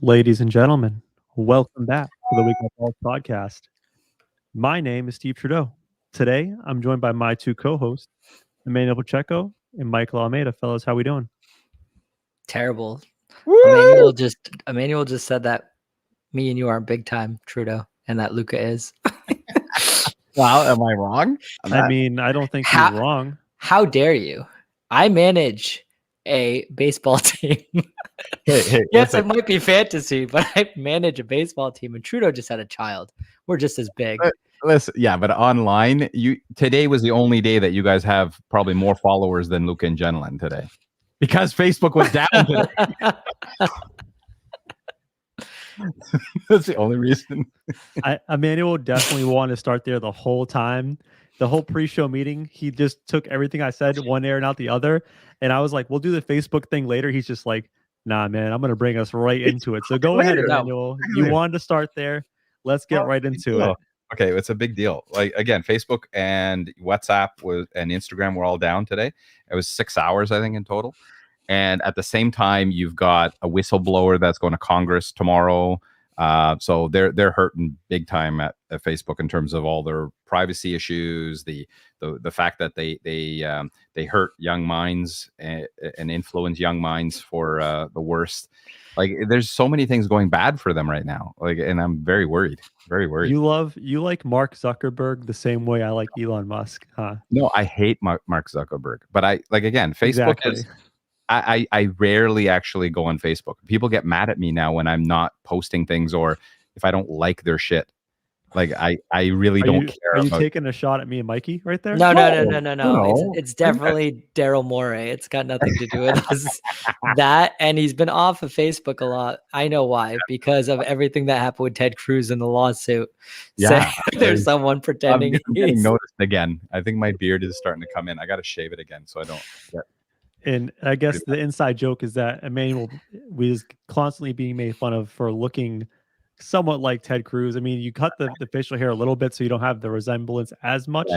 Ladies and gentlemen, welcome back to the Week of Balls podcast. My name is Steve Trudeau. Today, I'm joined by my two co-hosts, Emmanuel Pacheco and Michael Almeida. Fellas, how we doing? Terrible. Woo! Emmanuel just said that me and you aren't big time, Trudeau, and that Luca is. Wow, am I wrong? I mean, I don't think you're wrong. How dare you? I manage a baseball team. Hey, Yes, it might be fantasy, but I manage a baseball team, and Trudeau just had a child. We're just as big. Listen, yeah, but online, today was the only day that you guys have probably more followers than Luca and Jenlin today, because Facebook was down today. That's the only reason. Emmanuel definitely wanted to start there the whole time. The whole pre-show meeting, he just took everything I said one ear and out the other. And I was like, we'll do the Facebook thing later. He's just like, nah, man, I'm going to bring us right into it. So go ahead, Emmanuel. You wanted to start there. Let's get right into it. Okay, it's a big deal. Like, again, Facebook and WhatsApp and Instagram were all down today. It was 6 hours, I think, in total. And at the same time, you've got a whistleblower that's going to Congress tomorrow. So they're hurting big time at Facebook in terms of all their privacy issues, the fact that they hurt young minds and influence young minds for the worst. Like, there's so many things going bad for them right now. Like, and I'm very worried. Very worried. You like Mark Zuckerberg the same way I like Elon Musk, huh? No, I hate Mark Zuckerberg, but Facebook is. I rarely actually go on Facebook. People get mad at me now when I'm not posting things or if I don't like their shit. Like, I really don't care. Are you taking a shot at me and Mikey right there? No. It's definitely Daryl Morey. It's got nothing to do with us. That, and he's been off of Facebook a lot. I know why, because of everything that happened with Ted Cruz in the lawsuit. Yeah, there's someone pretending. I'm getting noticed again. I think my beard is starting to come in. I got to shave it again so I don't get. And I guess the inside joke is that Emmanuel was constantly being made fun of for looking somewhat like Ted Cruz. I mean, you cut the facial hair a little bit so you don't have the resemblance as much.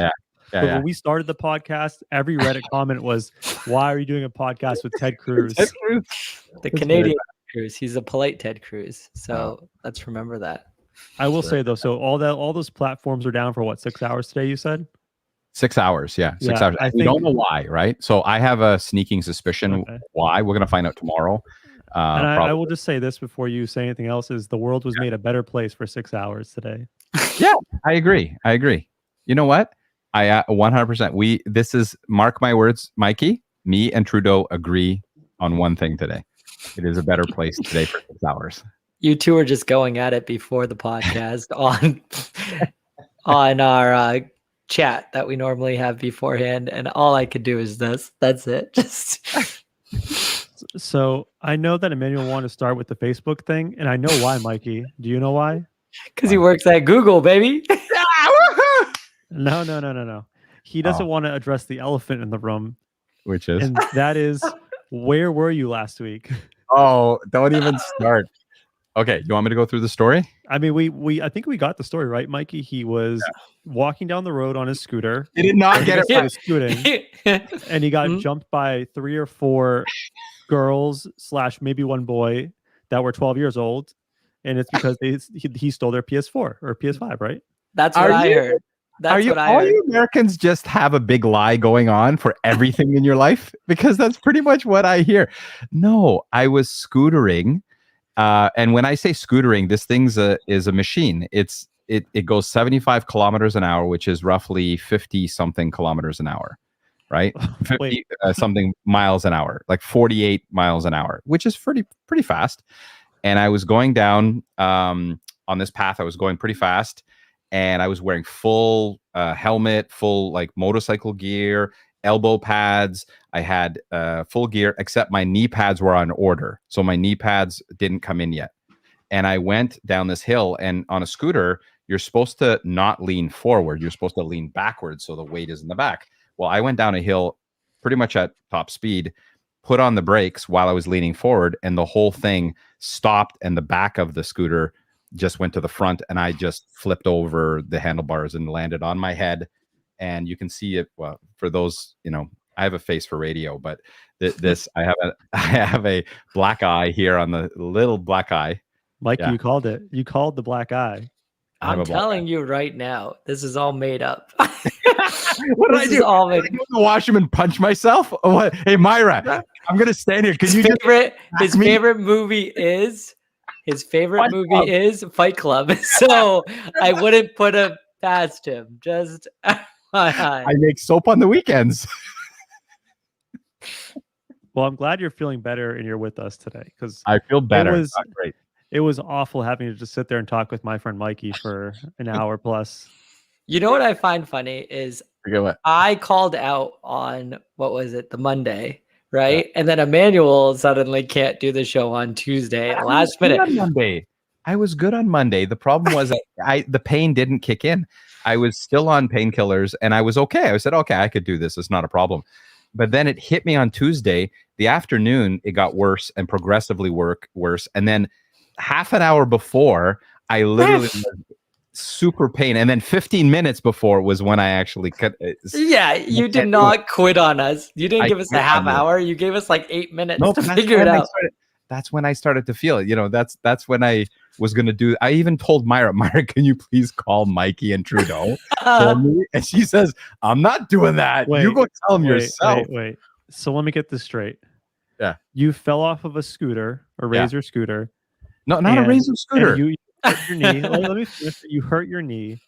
But when we started the podcast, every Reddit comment was, "Why are you doing a podcast with Ted Cruz?" The Canadian Ted Cruz. He's a polite Ted Cruz. So let's remember that. I will say though, so all those platforms are down for what, 6 hours today? You said. 6 hours, 6 hours. We don't know why, right? So I have a sneaking suspicion why. We're going to find out tomorrow. And I will just say this before you say anything else: is the world was made a better place for 6 hours today. Yeah, I agree. You know what? I 100%. This is, mark my words, Mikey. Me and Trudeau agree on one thing today. It is a better place today for 6 hours. You two are just going at it before the podcast on our chat that we normally have beforehand, and all I could do is this. That's it. Just so I know that Emmanuel wanted to start with the Facebook thing, and I know why, Mikey. Do you know why? Because he works at Google, baby. No. He doesn't want to address the elephant in the room, which is, and that is, where were you last week? Oh, don't even start. Okay, you want me to go through the story? I mean, I think we got the story right, Mikey. He was walking down the road on his scooter. He did not get it right. Scooting, and he got jumped by 3 or 4 girls / maybe one boy that were 12 years old, and it's because he stole their PS4 or PS5, right? That's what I heard. That's what I heard. All you Americans just have a big lie going on for everything in your life? Because that's pretty much what I hear. No, I was scootering. And when I say scootering, this thing is a machine. It goes 75 kilometers an hour, which is roughly 50 something kilometers an hour, right? 50 something miles an hour, like 48 miles an hour, which is pretty fast. And I was going down on this path. I was going pretty fast, and I was wearing full helmet, full like motorcycle gear, elbow pads. I had full gear, except my knee pads were on order. So my knee pads didn't come in yet. And I went down this hill, and on a scooter, you're supposed to not lean forward. You're supposed to lean backwards so the weight is in the back. Well, I went down a hill pretty much at top speed, put on the brakes while I was leaning forward, and the whole thing stopped, and the back of the scooter just went to the front, and I just flipped over the handlebars and landed on my head. And you can see it. Well, for those, I have a face for radio, but I have a black eye here on the little black eye Mikey, you called it. You called the black eye. I'm telling you right now, this is all made up. What did I do? All made... Did I go to the washroom and punch myself? Or what? Hey, Myra, I'm gonna stand here. His favorite movie is Fight Club. So I wouldn't put it past him. Just I make soap on the weekends. Well, I'm glad you're feeling better and you're with us today because I feel better. It was great. It was awful having to just sit there and talk with my friend Mikey for an hour plus. You know what I find funny is I called out on, what was it, the Monday, right? Yeah. And then Emmanuel suddenly can't do the show on Tuesday, last minute. On Monday. I was good on Monday. The problem was the pain didn't kick in. I was still on painkillers and I was okay. I said, okay, I could do this. It's not a problem. But then it hit me on Tuesday. The afternoon, it got worse and progressively worse. And then half an hour before, I literally was super pain. And then 15 minutes before was when I actually cut. Yeah, you did not quit on us. You didn't give us a half hour. You gave us like 8 minutes to figure it out. That's when I started to feel it. You know, that's when I was going to do. I even told Myra, can you please call Mikey and Trudeau for me? And she says, I'm not doing that. You go tell them yourself. Wait. So let me get this straight. Yeah. You fell off of a scooter, a Razor scooter. No, not a Razor scooter. You hurt your knee. Let me finish. You hurt your knee.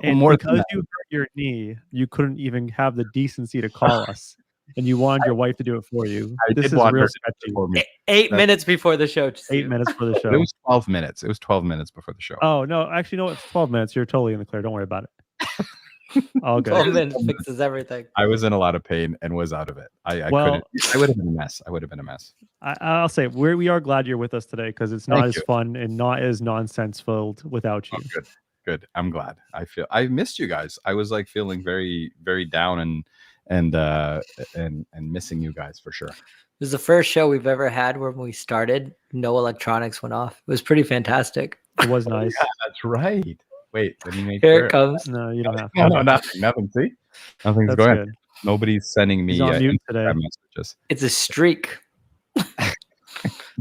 And because you hurt your knee, you couldn't even have the decency to call us. And you wanted your wife to do it for you. This is real sketchy. For me. 8 minutes before the show. 8 minutes for the show. It was 12 minutes. It was 12 minutes before the show. Oh, no. Actually, no, it's 12 minutes. You're totally in the clear. Don't worry about it. All good. 12 minutes fixes everything. I was in a lot of pain and was out of it. I would have been a mess. I'll say we are glad you're with us today because it's not as fun and not as nonsense filled without you. Oh, good. I'm glad. I missed you guys. I was like feeling very, very down and missing you guys for sure. This is the first show we've ever had where when we started, no electronics went off. It was pretty fantastic. It was nice. Yeah, that's right. Wait, let me make Here sure. It comes. No, you don't have to. No, nothing. See? Nothing's That's going. Good. Nobody's sending me mute today. messages. It's a streak.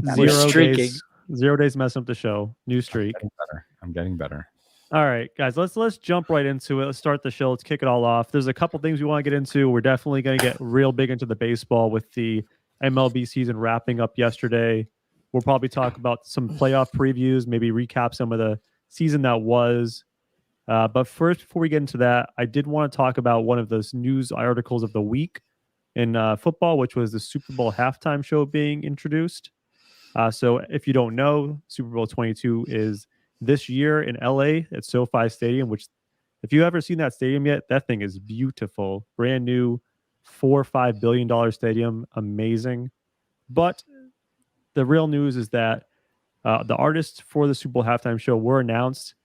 0 days messing up the show. New streak. I'm getting better. All right, guys, let's jump right into it. Let's start the show. Let's kick it all off. There's a couple things we want to get into. We're definitely going to get real big into the baseball with the MLB season wrapping up yesterday. We'll probably talk about some playoff previews, maybe recap some of the season that was. But first, before we get into that, I did want to talk about one of those news articles of the week in football, which was the Super Bowl halftime show being introduced. So if you don't know, Super Bowl 22 is this year in LA at SoFi Stadium, which if you've ever seen that stadium yet, that thing is beautiful. Brand new $4 or $5 billion stadium. Amazing. But the real news is that the artists for the Super Bowl halftime show were announced.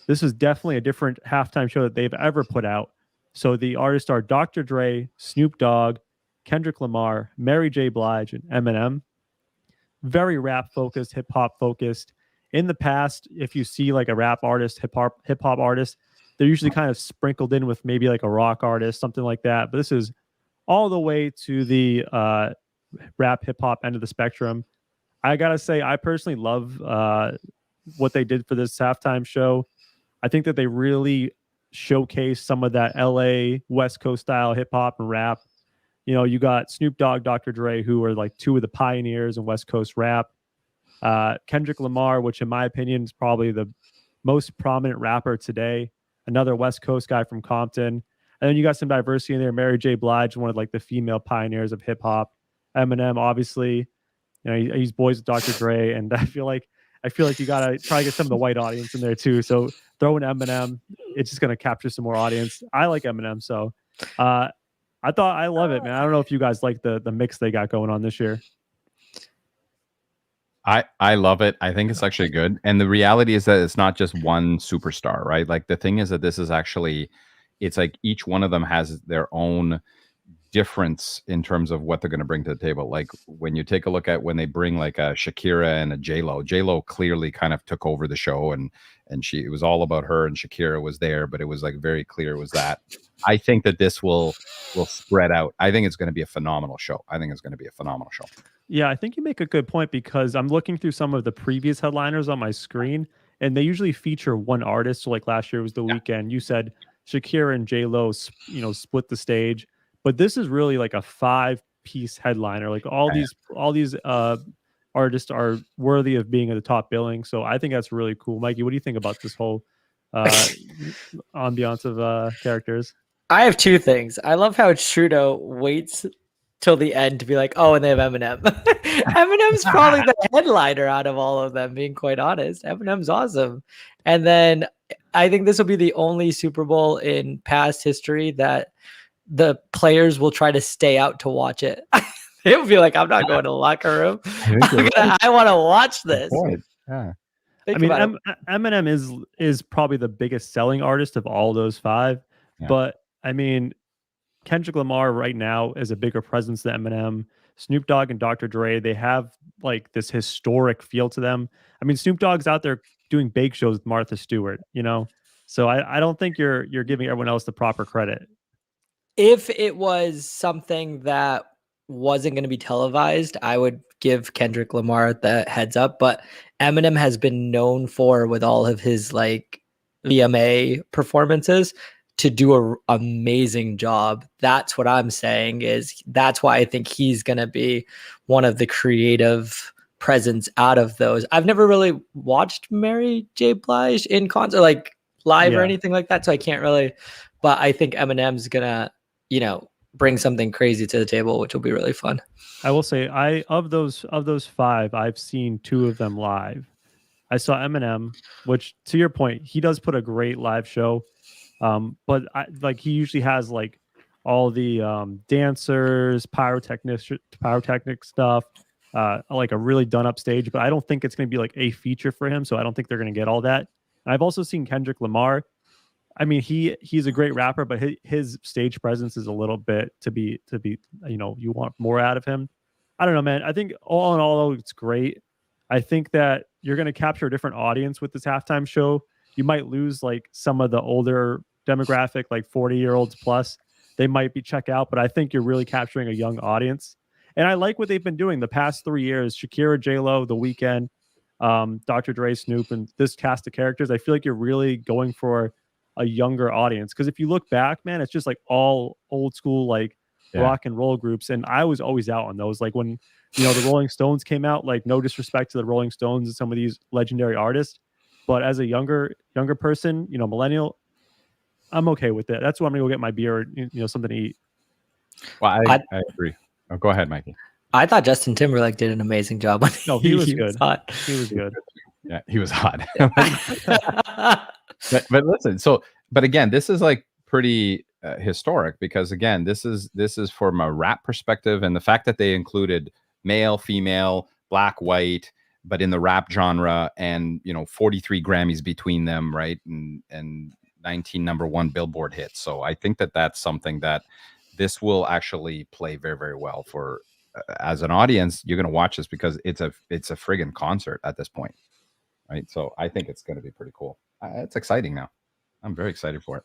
This is definitely a different halftime show that they've ever put out. So the artists are Dr. Dre, Snoop Dogg, Kendrick Lamar, Mary J. Blige, and Eminem. Very rap focused, hip hop focused. In the past, if you see like a rap artist, hip hop artist, they're usually kind of sprinkled in with maybe like a rock artist, something like that. But this is all the way to the rap hip hop end of the spectrum. I gotta say, I personally love what they did for this halftime show. I think that they really showcased some of that LA West Coast style hip hop and rap. You know, you got Snoop Dogg, Dr. Dre, who are like two of the pioneers in West Coast rap. Kendrick Lamar, which in my opinion is probably the most prominent rapper today, another West Coast guy from Compton. And then you got some diversity in there. Mary J. Blige, one of like the female pioneers of hip hop. Eminem, obviously, you know, he's boys with Dr. Dre, and I feel like you gotta try to get some of the white audience in there too. So throw in Eminem, it's just gonna capture some more audience. I like Eminem, so I love it, man. I don't know if you guys like the mix they got going on this year. I love it. I think it's actually good. And the reality is that it's not just one superstar, right? Like the thing is that this is actually, it's like each one of them has their own difference in terms of what they're going to bring to the table. Like when you take a look at when they bring like a Shakira and a J-Lo clearly kind of took over the show and it was all about her and Shakira was there, but it was like very clear it was that. I think that this will will spread out. I think it's going to be a phenomenal show. Yeah, I think you make a good point because I'm looking through some of the previous headliners on my screen, and they usually feature one artist. So like last year was The Weeknd. You said Shakira and J-Lo, split the stage, but this is really like a 5-piece headliner. Like all these artists are worthy of being at the top billing. So I think that's really cool. Mikey, what do you think about this whole ambiance of characters? I have two things. I love how Trudeau waits till the end to be like, oh, and they have Eminem. Eminem's probably the headliner out of all of them, being quite honest. Eminem's awesome. And then I think this will be the only Super Bowl in past history that the players will try to stay out to watch it. They'll be like, I'm not going to the locker room. I want to watch this. Yeah. I mean, Eminem is probably the biggest selling artist of all those 5. Yeah. But I mean, Kendrick Lamar right now is a bigger presence than Eminem. Snoop Dogg and Dr. Dre, they have like this historic feel to them. I mean, Snoop Dogg's out there doing bake shows with Martha Stewart, So I don't think you're giving everyone else the proper credit. If it was something that wasn't going to be televised, I would give Kendrick Lamar the heads up. But Eminem has been known for, with all of his like VMA performances, to do an amazing job. That's what I'm saying that's why I think he's going to be one of the creative presence out of those. I've never really watched Mary J. Blige in concert, like live or anything like that. So I can't really, but I think Eminem's going to, bring something crazy to the table, which will be really fun. I will say of those 5, I've seen 2 of them live. I saw Eminem, which to your point, he does put a great live show. But he usually has like all the dancers, pyrotechnic stuff, like a really done up stage. But I don't think it's going to be like a feature for him, so I don't think they're going to get all that. And I've also seen Kendrick Lamar. I mean, he's a great rapper, but his stage presence is a little bit to be you want more out of him. I don't know, man. I think all in all, it's great. I think that you're going to capture a different audience with this halftime show. You might lose like some of the older demographic, like 40-year-olds plus. They might be check out, but I think you're really capturing a young audience. And I like what they've been doing the past 3 years. Shakira, J-Lo, The Weeknd, Dr. Dre, Snoop, and this cast of characters. I feel like you're really going for a younger audience. Because if you look back, man, it's just like all old school, like rock and roll groups. And I was always out on those. Like when, the Rolling Stones came out, like no disrespect to the Rolling Stones and some of these legendary artists. But as a younger person, millennial, I'm okay with it. That's why I'm gonna go get my beer, something to eat. Well, I agree. Oh, go ahead, Mikey. I thought Justin Timberlake did an amazing job. No, he was good. He was good. Yeah, he was hot. but listen, but again, this is like pretty historic because again, this is from a rap perspective, and the fact that they included male, female, black, white, but in the rap genre, and 43 Grammys between them, right, and 19 #1 Billboard hits. So I think that that's something that this will actually play very, very well for as an audience. You're going to watch this because it's a friggin' concert at this point, right? So I think it's going to be pretty cool. It's exciting now. I'm very excited for it.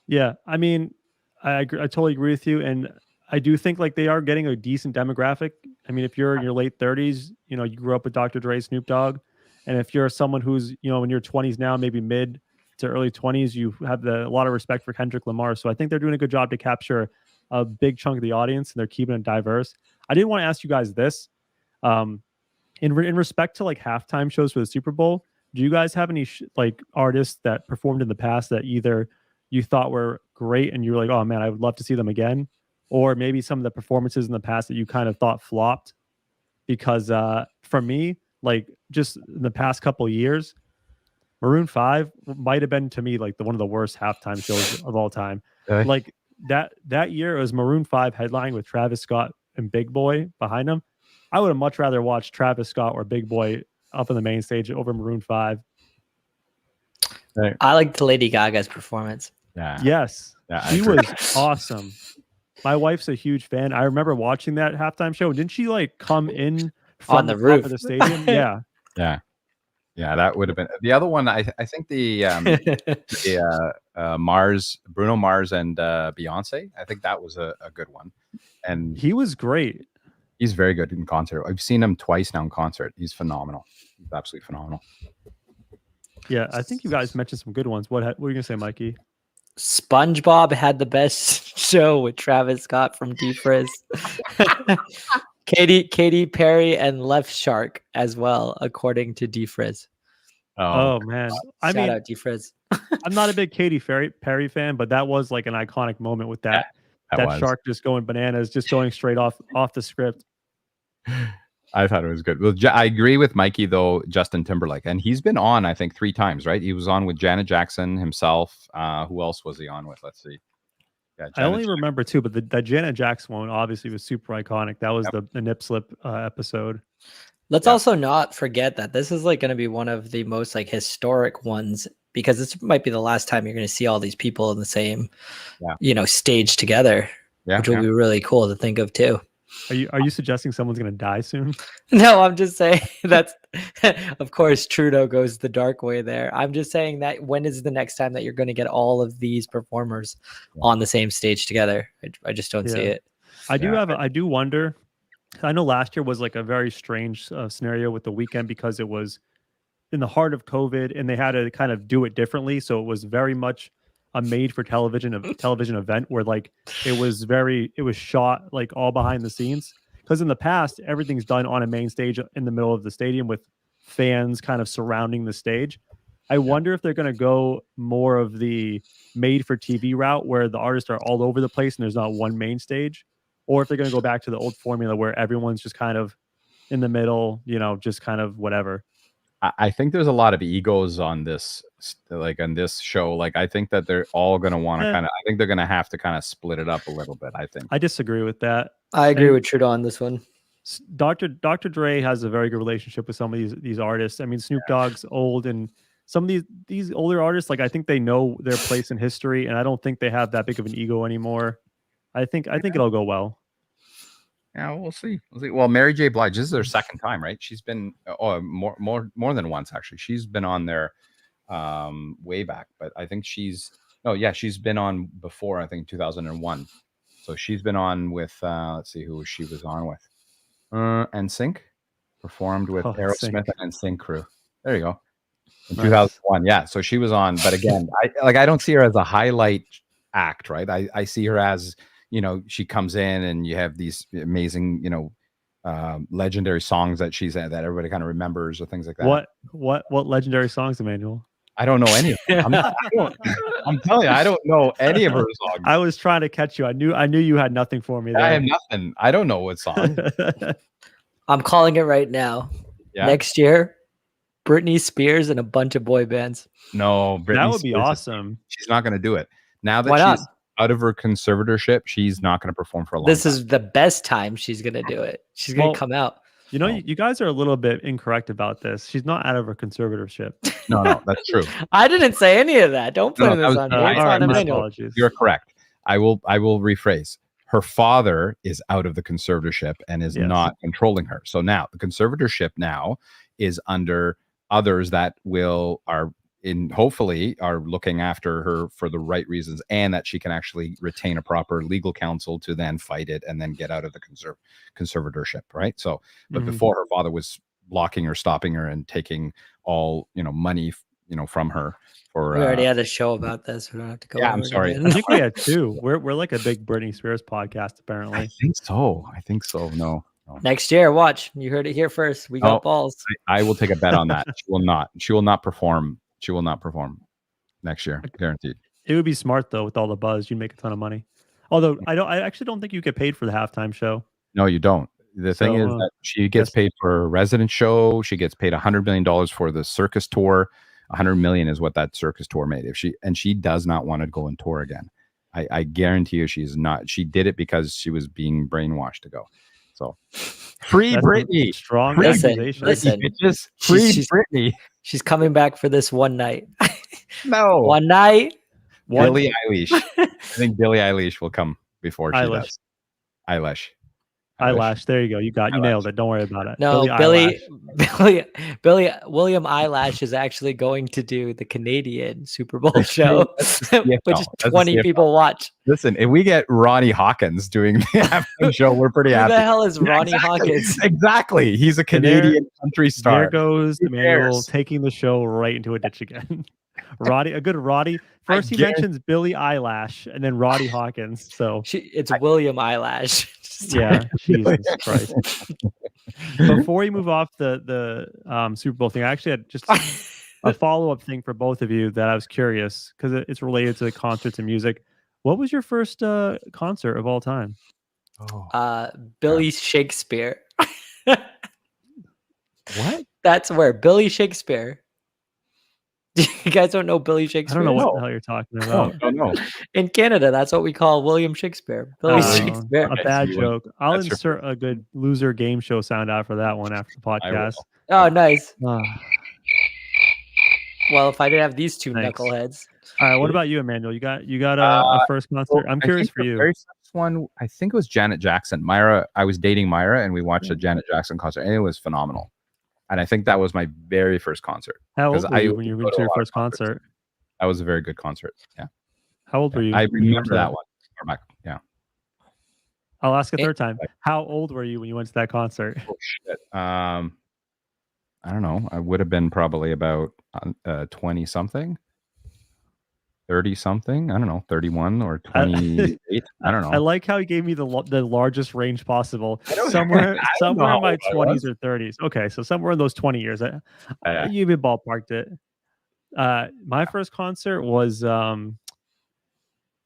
Yeah, I mean, I totally agree with you, and I do think like they are getting a decent demographic. I mean, if you're in your late 30s, you grew up with Dr. Dre, Snoop Dogg, and if you're someone who's in your 20s now, maybe mid to early 20s, you have a lot of respect for Kendrick Lamar. So I think they're doing a good job to capture a big chunk of the audience, and they're keeping it diverse. I did want to ask you guys this, in respect to like halftime shows for the Super Bowl. Do you guys have any like artists that performed in the past that either you thought were great and you were like, oh man, I would love to see them again, or maybe some of the performances in the past that you kind of thought flopped? Because for me, like just in the past couple of years, Maroon 5 might have been to me like one of the worst halftime shows of all time. Really? Like that year, it was Maroon 5 headline with Travis Scott and Big Boy behind him. I would have much rather watched Travis Scott or Big Boy up on the main stage over Maroon 5. I liked Lady Gaga's performance. Yeah. Yes. Yeah, she was awesome. My wife's a huge fan. I remember watching that halftime show. Didn't she like come in from on the roof of the stadium? Yeah. Yeah. Yeah, that would have been the other one. I think the Bruno Mars and Beyonce. I think that was a good one. And he was great. He's very good in concert. I've seen him twice now in concert. He's phenomenal. He's absolutely phenomenal. Yeah, I think you guys mentioned some good ones. What were you gonna say, Mikey? SpongeBob had the best show with Travis Scott from Defrizz. Katy Perry and Left Shark as well, according to Defrizz. Oh man, Shout out Defrizz. I'm not a big Katy Perry fan, but that was like an iconic moment with that shark just going bananas, just going straight off the script. I thought it was good. Well, I agree with Mikey though. Justin Timberlake, and he's been on I think 3 times, right? He was on with Janet Jackson himself. Who else was he on with? Let's see. Yeah, I only remember 2, but the Janet Jackson one obviously was super iconic. That was the nip slip episode. Let's also not forget that this is like going to be one of the most like historic ones, because this might be the last time you're going to see all these people in the same, stage together, which will be really cool to think of too. Are you suggesting someone's going to die soon? No, I'm just saying that's, of course, Trudeau goes the dark way there. I'm just saying that when is the next time that you're going to get all of these performers on the same stage together? I just don't see it. I do wonder. I know last year was like a very strange scenario with the weekend because it was in the heart of COVID and they had to kind of do it differently. So it was very much a made for television event where like it was shot like all behind the scenes, because in the past everything's done on a main stage in the middle of the stadium with fans kind of surrounding the stage. I wonder if they're going to go more of the made for TV route where the artists are all over the place and there's not one main stage, or if they're going to go back to the old formula where everyone's just kind of in the middle, just kind of whatever. I think there's a lot of egos on this, like on this show. Like, I think that they're all going to want to I think they're going to have to kind of split it up a little bit. I think. I disagree with that. I agree with Trudeau on this one. Dr. Dre has a very good relationship with some of these artists. I mean, Snoop Dogg's old, and some of these older artists, like I think they know their place in history, and I don't think they have that big of an ego anymore. I think it'll go well. Yeah, we'll see. Well, Mary J. Blige, this is her second time, right? She's been more than once actually. She's been on there way back, but I think she's been on before. I think 2001. So she's been on with let's see who she was on with. NSYNC performed with Aerosmith and NSYNC crew. There you go. In 2001, yeah. So she was on, but again, I don't see her as a highlight act, right? I see her as, she comes in and you have these amazing, legendary songs that that everybody kind of remembers or things like that. What legendary songs, Emmanuel? I don't know any of them. I'm telling you, I don't know any of her songs. I was trying to catch you. I knew you had nothing for me there. I have nothing. I don't know what song. I'm calling it right now. Yeah. Next year, Britney Spears and a bunch of boy bands. No, Britney that would be awesome. She's not going to do it. Now that she's out of her conservatorship, she's not going to perform for a long time. This is the best time she's going to do it. She's going to come out. You guys are a little bit incorrect about this. She's not out of her conservatorship. No, that's true. I didn't say any of that. Don't put this on me. You're correct. I will rephrase. Her father is out of the conservatorship and is not controlling her. So now the conservatorship now is under others that hopefully are looking after her for the right reasons, and that she can actually retain a proper legal counsel to then fight it and then get out of the conservatorship, right? So, but before, her father was blocking her, stopping her, and taking all money from her. We already had a show about this. We don't have to go. Yeah, I'm sorry. I think we had 2. We're like a big Britney Spears podcast, apparently. I think so. No. Next year, watch. You heard it here first. We got balls. I will take a bet on that. She will not perform. She will not perform next year, guaranteed. It would be smart though, with all the buzz. You'd make a ton of money. Although I actually don't think you get paid for the halftime show. No, you don't. The thing is that she gets paid for a resident show. She gets paid $100 million for the circus tour. $100 million is what that circus tour made. She does not want to go and tour again. I guarantee you she's not. She did it because she was being brainwashed to go. So free Britney. Strong accusation. Listen, just free Britney. She's coming back for this one night. No. One night. Billie Eilish. I think Billie Eilish will come before she does. Eilish. Eyelash. There you go. You nailed it. Don't worry about it. No, Billy William Eyelash is actually going to do the Canadian Super Bowl show, which 20 people watch. Listen, if we get Ronnie Hawkins doing the halftime show, we're pretty happy. Who the hell is Ronnie Hawkins? Exactly. He's a Canadian country star. There goes Emmanuel taking the show right into a ditch again. A good Roddy. First he mentions Billy Eyelash and then Roddy Hawkins. So it's William Eyelash. Yeah, Jesus Christ. Before we move off the Super Bowl thing, I actually had just a follow-up thing for both of you that I was curious because it's related to concerts and music. What was your first concert of all time? Billy Shakespeare. What? That's where Billy Shakespeare. You guys don't know Billy Shakespeare? I don't know what the hell you're talking about. No. In Canada, that's what we call William Shakespeare. Billy Shakespeare. A bad joke. I'll insert a good loser game show sound out for that one after the podcast. Oh, nice. Well, if I didn't have these two knuckleheads. All right. What about you, Emmanuel? You got a first concert? I'm curious for you. The very first one, I think it was Janet Jackson. I was dating Myra, and we watched a Janet Jackson concert, and it was phenomenal. And I think that was my very first concert. How old were you when you went to your first concert? That was a very good concert. Yeah. How old were you? I remember that one. Yeah. I'll ask a third time. How old were you when you went to that concert? Oh, shit. I don't know. I would have been probably about 20 something. 30 something. I don't know. 31 or 28. I don't know. I like how he gave me the largest range possible. Somewhere in my 20s or 30s. Okay, so somewhere in those 20 years. You even ballparked it. My first concert was the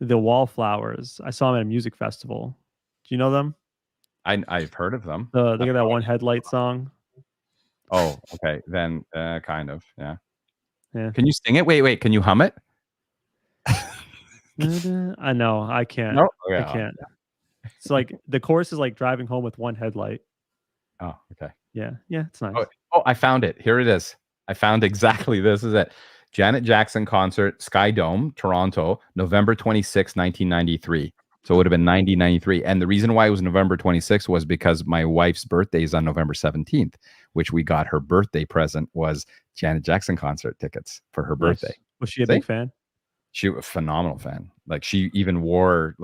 Wallflowers. I saw them at a music festival. Do you know them? I've heard of them. They got that one headlight song. Oh, okay. Then kind of. Yeah. Can you sing it? Wait. Can you hum it? I know. I can't. No? I can't. It's like the chorus is like driving home with one headlight. Oh, okay. Yeah, it's nice. Oh, I found it. Here it is. I found exactly this is it. Janet Jackson concert, Sky Dome, Toronto, November 26, 1993. So it would have been 1993. And the reason why it was November 26th was because my wife's birthday is on November 17th, which we got her birthday present was Janet Jackson concert tickets for her birthday. Was she a big fan? She was a phenomenal fan. Like she even wore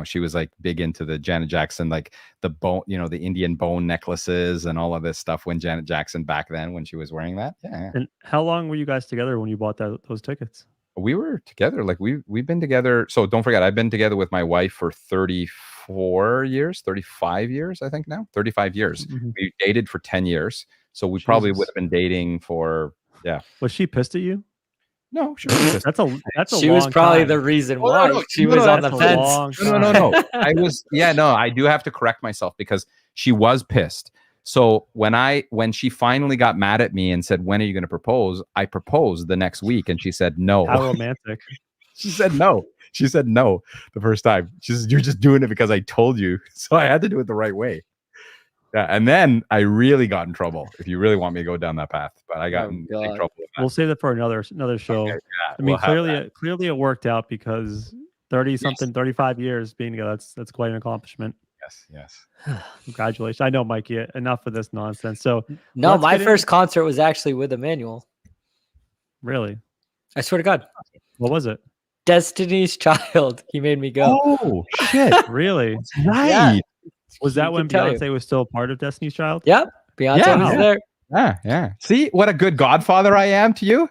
she was like big into the Janet Jackson, like the bone, the Indian bone necklaces and all of this stuff when Janet Jackson back then when she was wearing that. Yeah. And how long were you guys together when you bought those tickets? We were together. Like we've been together. So don't forget, I've been together with my wife for 35 years, I think now. 35 years. Mm-hmm. We dated for 10 years. So we probably would have been dating for, Was she pissed at you? No, she was that's a she was probably the reason why she was on the fence. No. I do have to correct myself because she was pissed. So when she finally got mad at me and said, "When are you going to propose?" I proposed the next week, and she said no. How romantic. She said no. She said no the first time. She says, "You're just doing it because I told you." So I had to do it the right way. Yeah, and then I really got in trouble. If you really want me to go down that path, but I got in big trouble with that. We'll save that for another show. Okay, I mean, clearly it worked out because 35 years being together. That's quite an accomplishment. Yes. Congratulations. I know, Mikey. Enough of this nonsense. So no, my first concert was actually with Emmanuel. Really? I swear to God. What was it? Destiny's Child. He made me go. Oh shit! Really? Right. Yeah. Was that when Beyonce was still part of Destiny's Child? Yep. Beyonce was there. Yeah. See what a good godfather I am to you?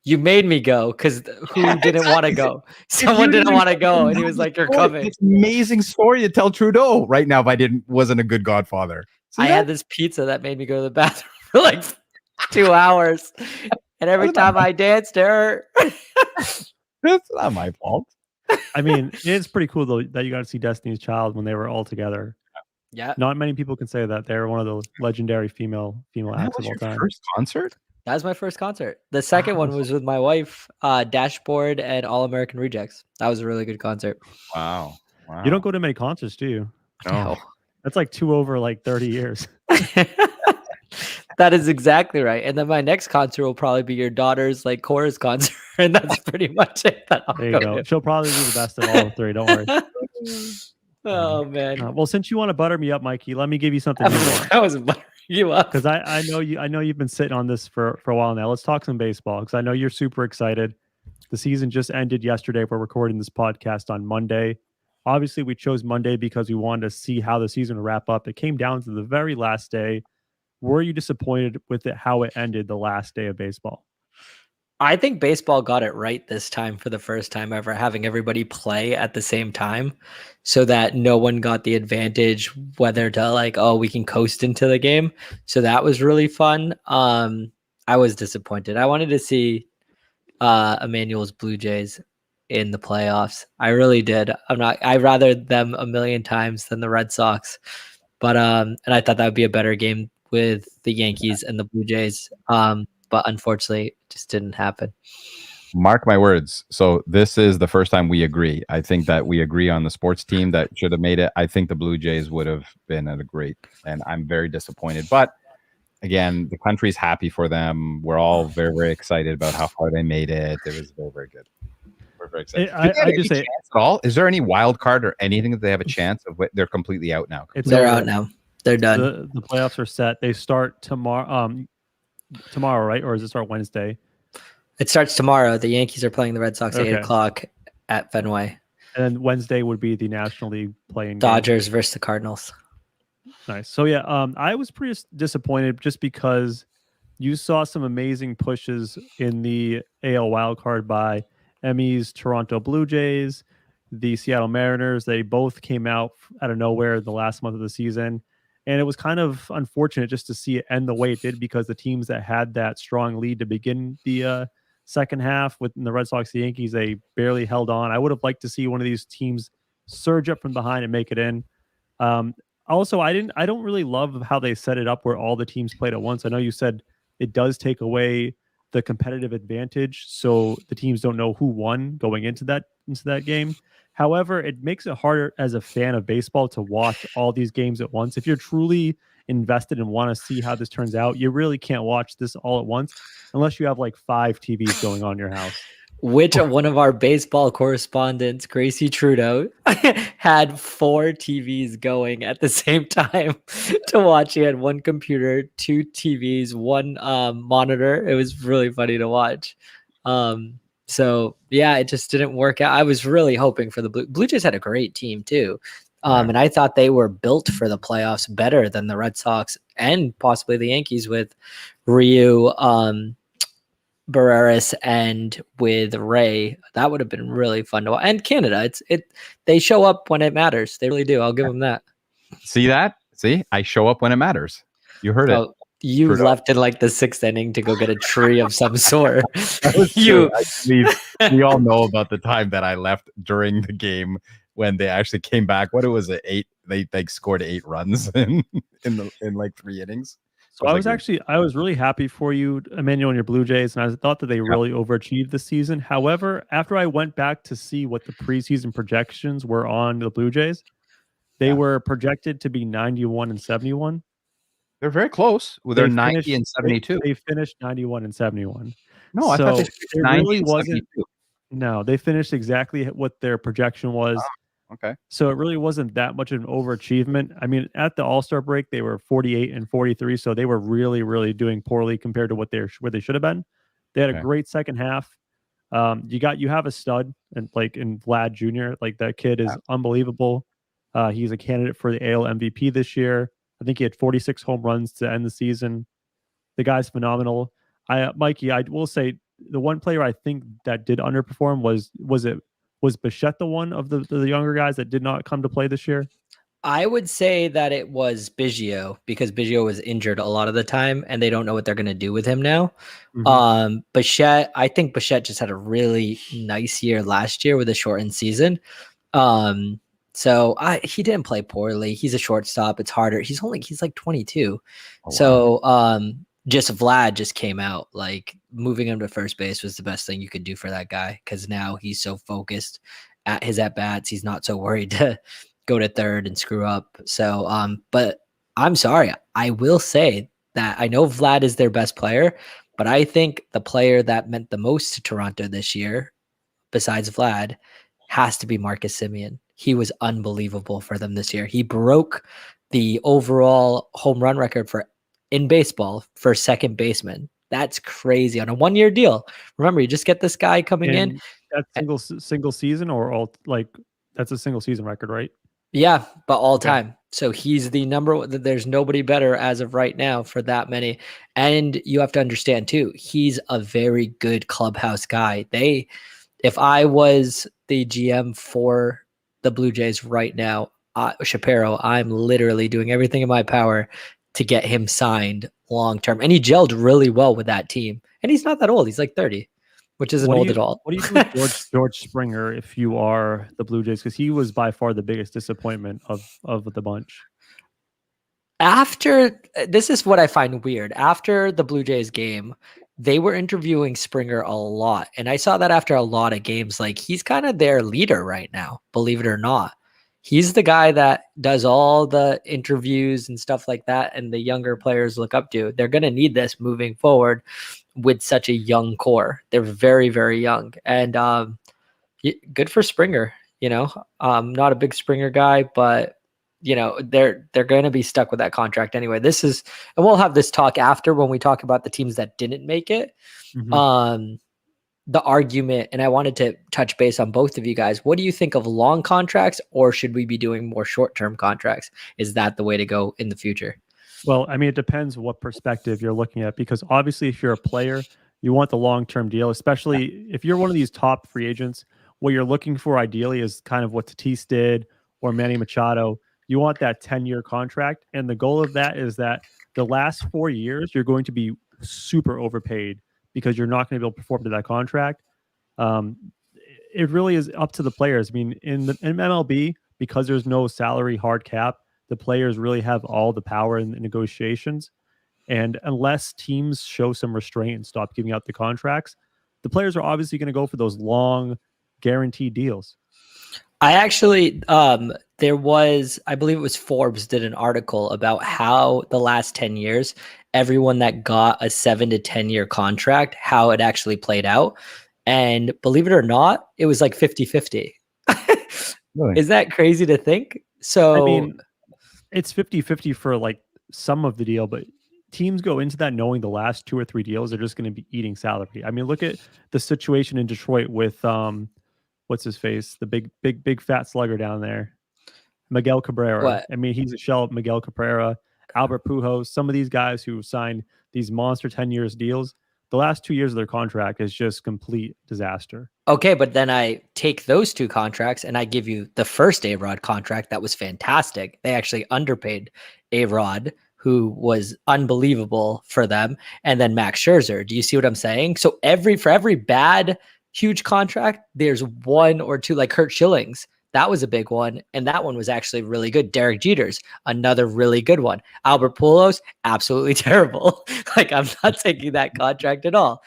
You made me go because who didn't want to go? Someone didn't want to go, and he was like, "You're coming." It's an amazing story to tell Trudeau right now if I wasn't a good godfather. I had this pizza that made me go to the bathroom for like 2 hours. And every time I danced, it hurt. That's not my fault. I mean, it's pretty cool though that you got to see Destiny's Child when they were all together. Yeah. Not many people can say that. They're one of the legendary female acts of all time. First concert? That was my first concert. The second one was with my wife, Dashboard and All American Rejects. That was a really good concert. Wow. You don't go to many concerts, do you? No. That's like 2 over like 30 years. That is exactly right. And then my next concert will probably be your daughter's like chorus concert. And that's pretty much it. There you go. She'll probably be the best of all 3. Don't worry. Oh man. Well, since you want to butter me up, Mikey, let me give you something you want. I was buttering you up because I know you've been sitting on this for a while now. Let's talk some baseball because I know you're super excited. The season just ended yesterday. We're recording this podcast on Monday. Obviously, we chose Monday because we wanted to see how the season would wrap up. It came down to the very last day. Were you disappointed with how it ended the last day of baseball? I think baseball got it right this time for the first time ever, having everybody play at the same time so that no one got the advantage, whether to we can coast into the game. So that was really fun. I was disappointed. I wanted to see Emmanuel's Blue Jays in the playoffs. I really did. I'd rather them a million times than the Red Sox. But and I thought that would be a better game with the Yankees and the Blue Jays. But unfortunately, it just didn't happen. Mark my words. So this is the first time we agree. I think that we agree on the sports team that should have made it. I think the Blue Jays would have been at a great, and I'm very disappointed. But again, the country's happy for them. We're all very, very excited about how far they made it. It was very, very good. We're very excited. I just say, at all? Is there any wild card or anything that they have a chance of? They're completely out now. They're out now. They're done. The playoffs are set. They start tomorrow. Tomorrow, right? Or does it start Wednesday? It starts tomorrow. The Yankees are playing the Red Sox at 8 o'clock at Fenway. And then Wednesday would be the National League playing Dodgers versus the Cardinals. Nice. So yeah, I was pretty disappointed just because you saw some amazing pushes in the AL wildcard by Emmy's Toronto Blue Jays, the Seattle Mariners. They both came out of nowhere the last month of the season. And it was kind of unfortunate just to see it end the way it did because the teams that had that strong lead to begin the second half with the Red Sox, the Yankees, they barely held on. I would have liked to see one of these teams surge up from behind and make it in. Also, I don't really love how they set it up where all the teams played at once. I know you said it does take away the competitive advantage, so the teams don't know who won going into that game. However, it makes it harder as a fan of baseball to watch all these games at once. If you're truly invested and want to see how this turns out, you really can't watch this all at once unless you have like 5 TVs going on in your house. Which one of our baseball correspondents, Gracie Trudeau, had 4 TVs going at the same time to watch. He had 1 computer, 2 TVs, 1 monitor. It was really funny to watch. So yeah, it just didn't work out. I was really hoping for the Blue Jays had a great team too. And I thought they were built for the playoffs better than the Red Sox and possibly the Yankees with Ryu, Barreras, and with Ray. That would have been really fun to watch. And Canada, they show up when it matters. They really do. I'll give them that. See that? See, I show up when it matters. You heard it. You Trudeau. Left in like the 6th inning to go get a tree of some sort. We all know about the time that I left during the game when they actually came back. What it was, 8? They scored 8 runs in like 3 innings. So I was really happy for you, Emmanuel, and your Blue Jays, and I thought that they really overachieved this season. However, after I went back to see what the preseason projections were on the Blue Jays, they were projected to be 91 and 71. They're very close. Well, they're 90 and 72. They finished 91 and 71. No, I thought they finished 90 and 72. No, they finished exactly what their projection was. Oh, okay. So it really wasn't that much of an overachievement. I mean, at the All-Star break, they were 48 and 43, so they were really, really doing poorly compared to where they should have been. They had a great second half. You have a stud in Vlad Jr. Like that kid is unbelievable. He's a candidate for the AL MVP this year. I think he had 46 home runs to end the season. The guy's phenomenal. Mikey, I will say the one player I think that did underperform was Bichette the one of the younger guys that did not come to play this year? I would say that it was Biggio because Biggio was injured a lot of the time and they don't know what they're going to do with him now. Mm-hmm. Bichette, I think Bichette just had a really nice year last year with a shortened season. So he didn't play poorly. He's a shortstop. It's harder. He's like 22. Oh, so wow. Just Vlad just came out. Like moving him to first base was the best thing you could do for that guy because now he's so focused at his at bats. He's not so worried to go to third and screw up. So, but I'm sorry. I will say that I know Vlad is their best player, but I think the player that meant the most to Toronto this year, besides Vlad, has to be Marcus Simeon. he was unbelievable for them this year. He broke the overall home run record in baseball for second baseman. That's crazy on a 1-year deal. Remember, you just get this guy coming in. That's single season or all that's a single season record, right? Yeah, but all time. So he's the number one. There's nobody better as of right now for that many. And you have to understand too, he's a very good clubhouse guy. If I was the GM for the Blue Jays right now, Shapiro, I'm literally doing everything in my power to get him signed long term. And he gelled really well with that team. And he's not that old. He's like 30, which isn't old at all. What do you do with George Springer if you are the Blue Jays? Because he was by far the biggest disappointment of the bunch. This is what I find weird. After the Blue Jays game, they were interviewing Springer a lot. And I saw that after a lot of games, like he's kind of their leader right now, believe it or not. He's the guy that does all the interviews and stuff like that. And the younger players look up to. They're going to need this moving forward with such a young core. They're very, very young. And good for Springer. I'm not a big Springer guy, but they're going to be stuck with that contract anyway. And we'll have this talk after when we talk about the teams that didn't make it. Mm-hmm. The argument, and I wanted to touch base on both of you guys. What do you think of long contracts, or should we be doing more short-term contracts? Is that the way to go in the future? Well, I mean, it depends what perspective you're looking at, because obviously if you're a player, you want the long-term deal, especially if you're one of these top free agents. What you're looking for ideally is kind of what Tatis did or Manny Machado. You want that 10-year contract. And the goal of that is that the last 4 years, you're going to be super overpaid because you're not going to be able to perform to that contract. It really is up to the players. I mean, in MLB, because there's no salary hard cap, the players really have all the power in the negotiations. And unless teams show some restraint and stop giving out the contracts, the players are obviously going to go for those long guaranteed deals. I actually, I believe it was Forbes did an article about how the last 10 years, everyone that got a 7 to 10 year contract, how it actually played out. And believe it or not, it was like 50-50. Really? Is that crazy to think? So, I mean, it's 50-50 for like some of the deal, but teams go into that knowing the last 2 or 3 deals are just going to be eating salary. I mean, look at the situation in Detroit with, what's his face? The big fat slugger down there, Miguel Cabrera. What? I mean, he's a shell of Miguel Cabrera, Albert Pujols, some of these guys who signed these monster 10 years deals. The last 2 years of their contract is just complete disaster. Okay, but then I take those 2 contracts and I give you the first A-Rod contract. That was fantastic. They actually underpaid A-Rod, who was unbelievable for them. And then Max Scherzer. Do you see what I'm saying? So for every bad huge contract, there's 1 or 2, like Kurt Schilling's. That was a big one. And that one was actually really good. Derek Jeter's, another really good one. Albert Pujols, absolutely terrible. Like, I'm not taking that contract at all.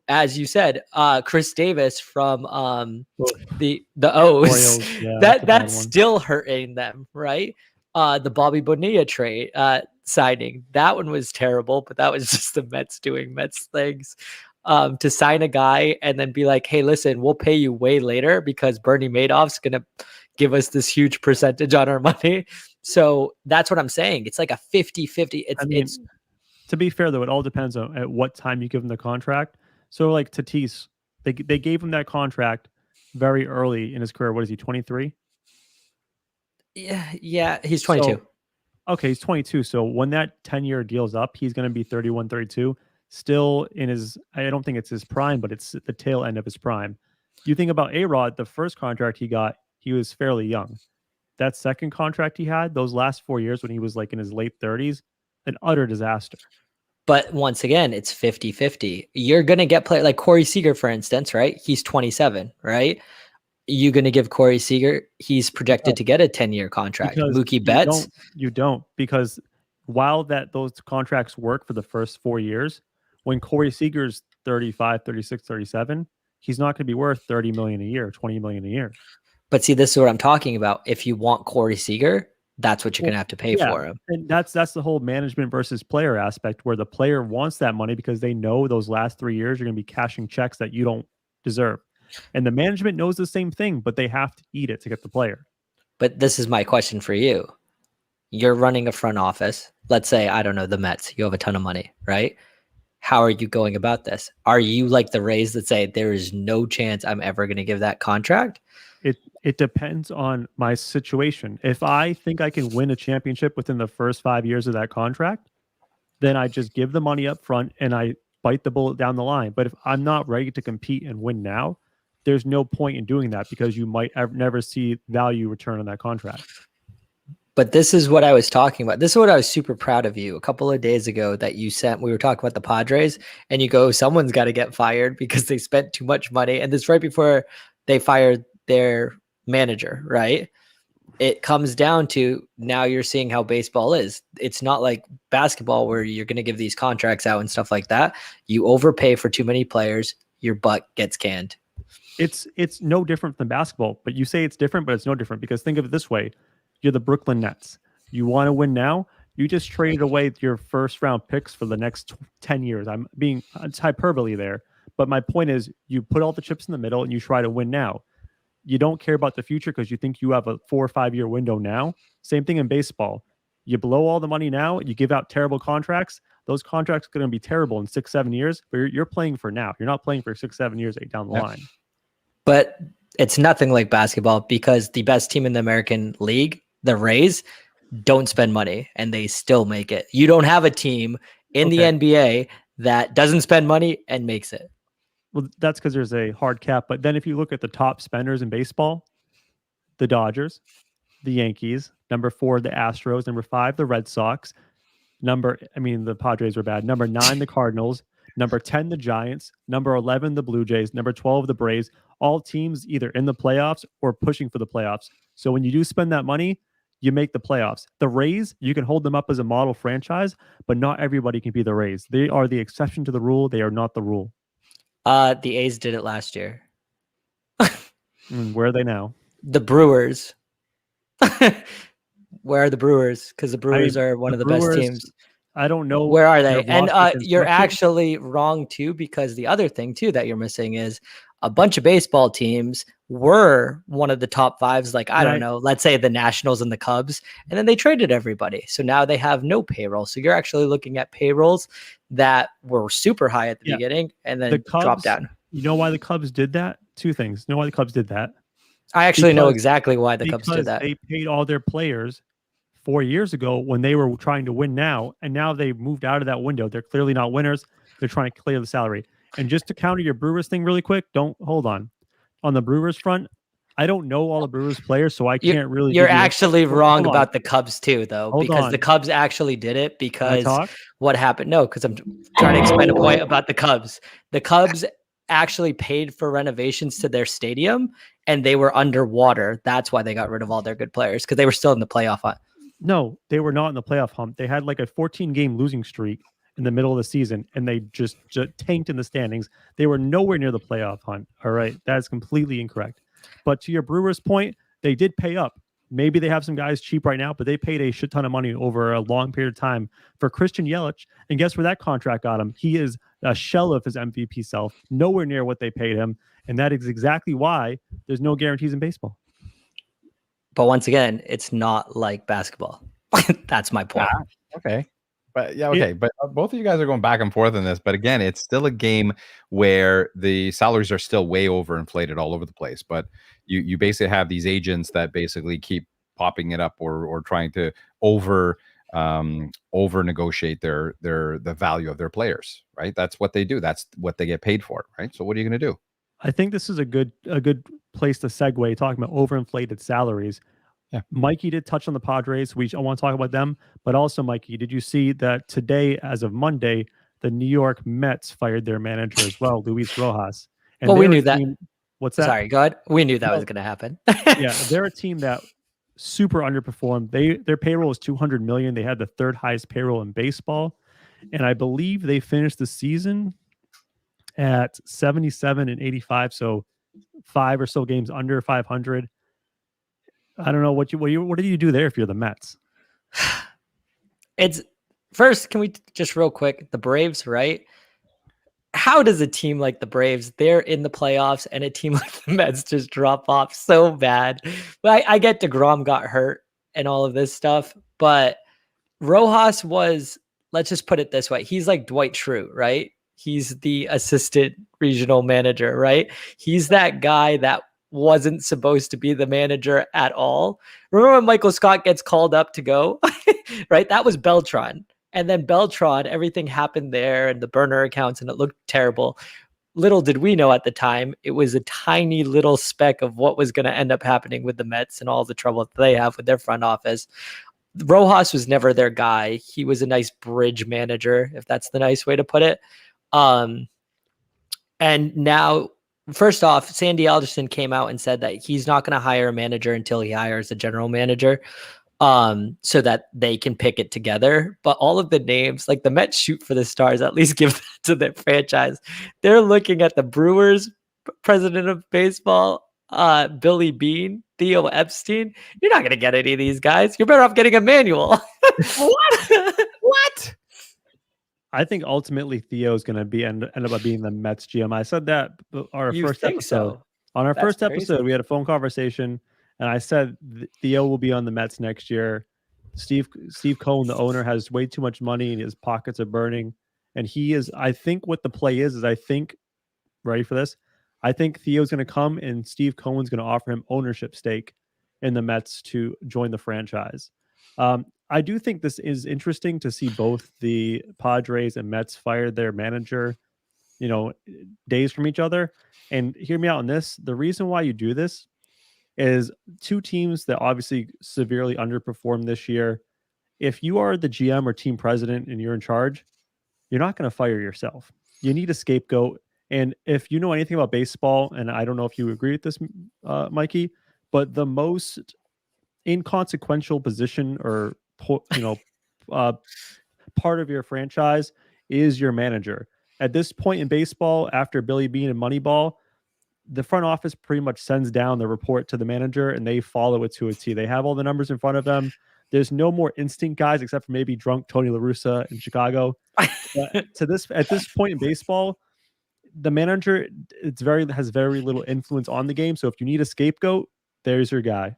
As you said, Chris Davis from the O's, Orioles, yeah, that's still hurting them, right? The Bobby Bonilla trade signing, that one was terrible, but that was just the Mets doing Mets things. To sign a guy and then be like, hey, listen, we'll pay you way later because Bernie Madoff's going to give us this huge percentage on our money. So that's what I'm saying. It's like a 50-50. It's to be fair, though, it all depends on at what time you give them the contract. So like Tatis, they gave him that contract very early in his career. What is he, 23? Yeah, he's 22. Okay, he's 22. So when that 10-year deal's up, he's going to be 31, 32. Still in his, I don't think it's his prime, but it's the tail end of his prime. You think about A-Rod, the first contract he got, he was fairly young. That second contract he had, those last 4 years when he was like in his late 30s, an utter disaster. But once again, it's 50-50. You're going to get players like Corey Seager, for instance, right? He's 27, right? You're going to give Corey Seager, he's projected to get a 10-year contract. Because Mookie Betts? You don't, because while those contracts work for the first 4 years, when Corey Seager's 35, 36, 37, he's not going to be worth $30 million a year, $20 million a year. But see, this is what I'm talking about. If you want Corey Seager, that's what you're going to have to pay for him. And that's the whole management versus player aspect, where the player wants that money because they know those last 3 years you're going to be cashing checks that you don't deserve. And the management knows the same thing, but they have to eat it to get the player. But this is my question for you. You're running a front office. Let's say, I don't know, the Mets. You have a ton of money, right? How are you going about this? Are you like the Rays that say there is no chance I'm ever going to give that contract? It depends on my situation. If I think I can win a championship within the first 5 years of that contract, then I just give the money up front and I bite the bullet down the line. But if I'm not ready to compete and win now, there's no point in doing that because you might never see value return on that contract. But this is what I was talking about. This is what I was super proud of you a couple of days ago that you sent. We were talking about the Padres and you go, someone's got to get fired because they spent too much money. And this right before they fired their manager, right? It comes down to now you're seeing how baseball is. It's not like basketball where you're going to give these contracts out and stuff like that. You overpay for too many players, your butt gets canned. It's no different than basketball, but you say it's different, but it's no different because think of it this way. You're the Brooklyn Nets. You want to win now? You just traded away your first round picks for the next 10 years. It's hyperbole there. But my point is you put all the chips in the middle and you try to win now. You don't care about the future because you think you have a 4 or 5 year window now. Same thing in baseball. You blow all the money now. You give out terrible contracts. Those contracts are going to be terrible in 6, 7 years, but you're playing for now. You're not playing for 6, 7 years down the line. But it's nothing like basketball because the best team in the American League, the Rays, don't spend money and they still make it. You don't have a team in the NBA that doesn't spend money and makes it. Well, that's because there's a hard cap. But then if you look at the top spenders in baseball, the Dodgers, the Yankees, number 4, the Astros, number 5, the Red Sox, the Padres were bad. Number 9, the Cardinals, number 10, the Giants, number 11, the Blue Jays, number 12, the Braves, all teams either in the playoffs or pushing for the playoffs. So when you do spend that money, you make the playoffs. The Rays, you can hold them up as a model franchise, but not everybody can be the Rays. They are the exception to the rule. They are not the rule. The A's did it last year. Where are they now? The Brewers. Where are the Brewers? Because the Brewers are one of the best teams. I don't know. Where are they? And you're actually wrong too, because the other thing too that you're missing is a bunch of baseball teams were one of the top 5s. Like, I don't know, let's say the Nationals and the Cubs, and then they traded everybody. So now they have no payroll. So you're actually looking at payrolls that were super high at the beginning and then dropped down. You know why the Cubs did that? 2 things. You know why the Cubs did that? I actually know exactly why the Cubs did that. They paid all their players 4 years ago when they were trying to win now, and now they moved out of that window. They're clearly not winners. They're trying to clear the salary. And just to counter your Brewers thing really quick, hold on. On the Brewers front, I don't know all the Brewers players, so I can't really. You're actually wrong about the Cubs too, though, because the Cubs actually did it because what happened? No, because I'm trying to explain a point about the Cubs. The Cubs actually paid for renovations to their stadium and they were underwater. That's why they got rid of all their good players because they were still in the playoff hunt. No, they were not in the playoff hunt. They had like a 14-game losing streak in the middle of the season, and they just tanked in the standings. They were nowhere near the playoff hunt. All right, that is completely incorrect. But to your Brewers point, they did pay up. Maybe they have some guys cheap right now, but they paid a shit ton of money over a long period of time for Christian Yelich. And guess where that contract got him? He is a shell of his MVP self, nowhere near what they paid him. And that is exactly why there's no guarantees in baseball. But once again, it's not like basketball. That's my point. Okay. But but both of you guys are going back and forth on this. But again, it's still a game where the salaries are still way overinflated all over the place. But you basically have these agents that basically keep popping it up or trying to over negotiate the value of their players, right? That's what they do. That's what they get paid for, right? So what are you going to do? I think this is a good place to segue talking about overinflated salaries. Yeah. Mikey did touch on the Padres. I want to talk about them, but also, Mikey, did you see that today, as of Monday, the New York Mets fired their manager as well, Luis Rojas? And we knew that. What's that? Sorry, go ahead. We knew that was going to happen. Yeah, they're a team that super underperformed. Their payroll is $200 million. They had the 3rd highest payroll in baseball, and I believe they finished the season at 77-85, so 5 or so games under 500. I don't know what do you do there if you're the Mets? It's first, can we just real quick, the Braves, right? how does a team like the Braves, they're in the playoffs, and a team like the Mets just drop off so bad? But I get DeGrom got hurt and all of this stuff, but Rojas was, let's just put it this way, he's like Dwight Schrute, right? He's the assistant regional manager, right? He's that guy that wasn't supposed to be the manager at all. Remember when Michael Scott gets called up to go, right? That was Beltran. And then Beltran, everything happened there and the burner accounts, and it looked terrible. Little did we know at the time, it was a tiny little speck of what was going to end up happening with the Mets and all the trouble that they have with their front office. Rojas was never their guy. He was a nice bridge manager, if that's the nice way to put it. And now, first off, Sandy Alderson came out and said that he's not going to hire a manager until he hires a general manager, so that they can pick it together. But all of the names, like the Mets shoot for the stars, at least give that to their franchise. They're looking at the Brewers president of baseball, Billy Beane, Theo Epstein. You're not going to get any of these guys. You're better off getting Emmanuel. What? I think ultimately Theo's going to end up being the Mets GM. I said that on our first episode. So? On our That's first crazy. episode, we had a phone conversation, and I said Theo will be on the Mets next year. Steve Cohen, the owner, has way too much money, and his pockets are burning. And he is. I think what the play is I think, ready for this? I think Theo's going to come, and Steve Cohen's going to offer him ownership stake in the Mets to join the franchise. I do think this is interesting to see both the Padres and Mets fire their manager, days from each other. And hear me out on this. The reason why you do this is two teams that obviously severely underperformed this year. If you are the GM or team president and you're in charge, you're not going to fire yourself. You need a scapegoat. And if you know anything about baseball, and I don't know if you agree with this, Mikey, but the most inconsequential position or part of your franchise is your manager. At this point in baseball, after Billy Beane and Moneyball, the front office pretty much sends down the report to the manager, and they follow it to a T. They have all the numbers in front of them. There's no more instinct guys except for maybe drunk Tony La Russa in Chicago. At this point in baseball, the manager has very little influence on the game. So if you need a scapegoat, there's your guy.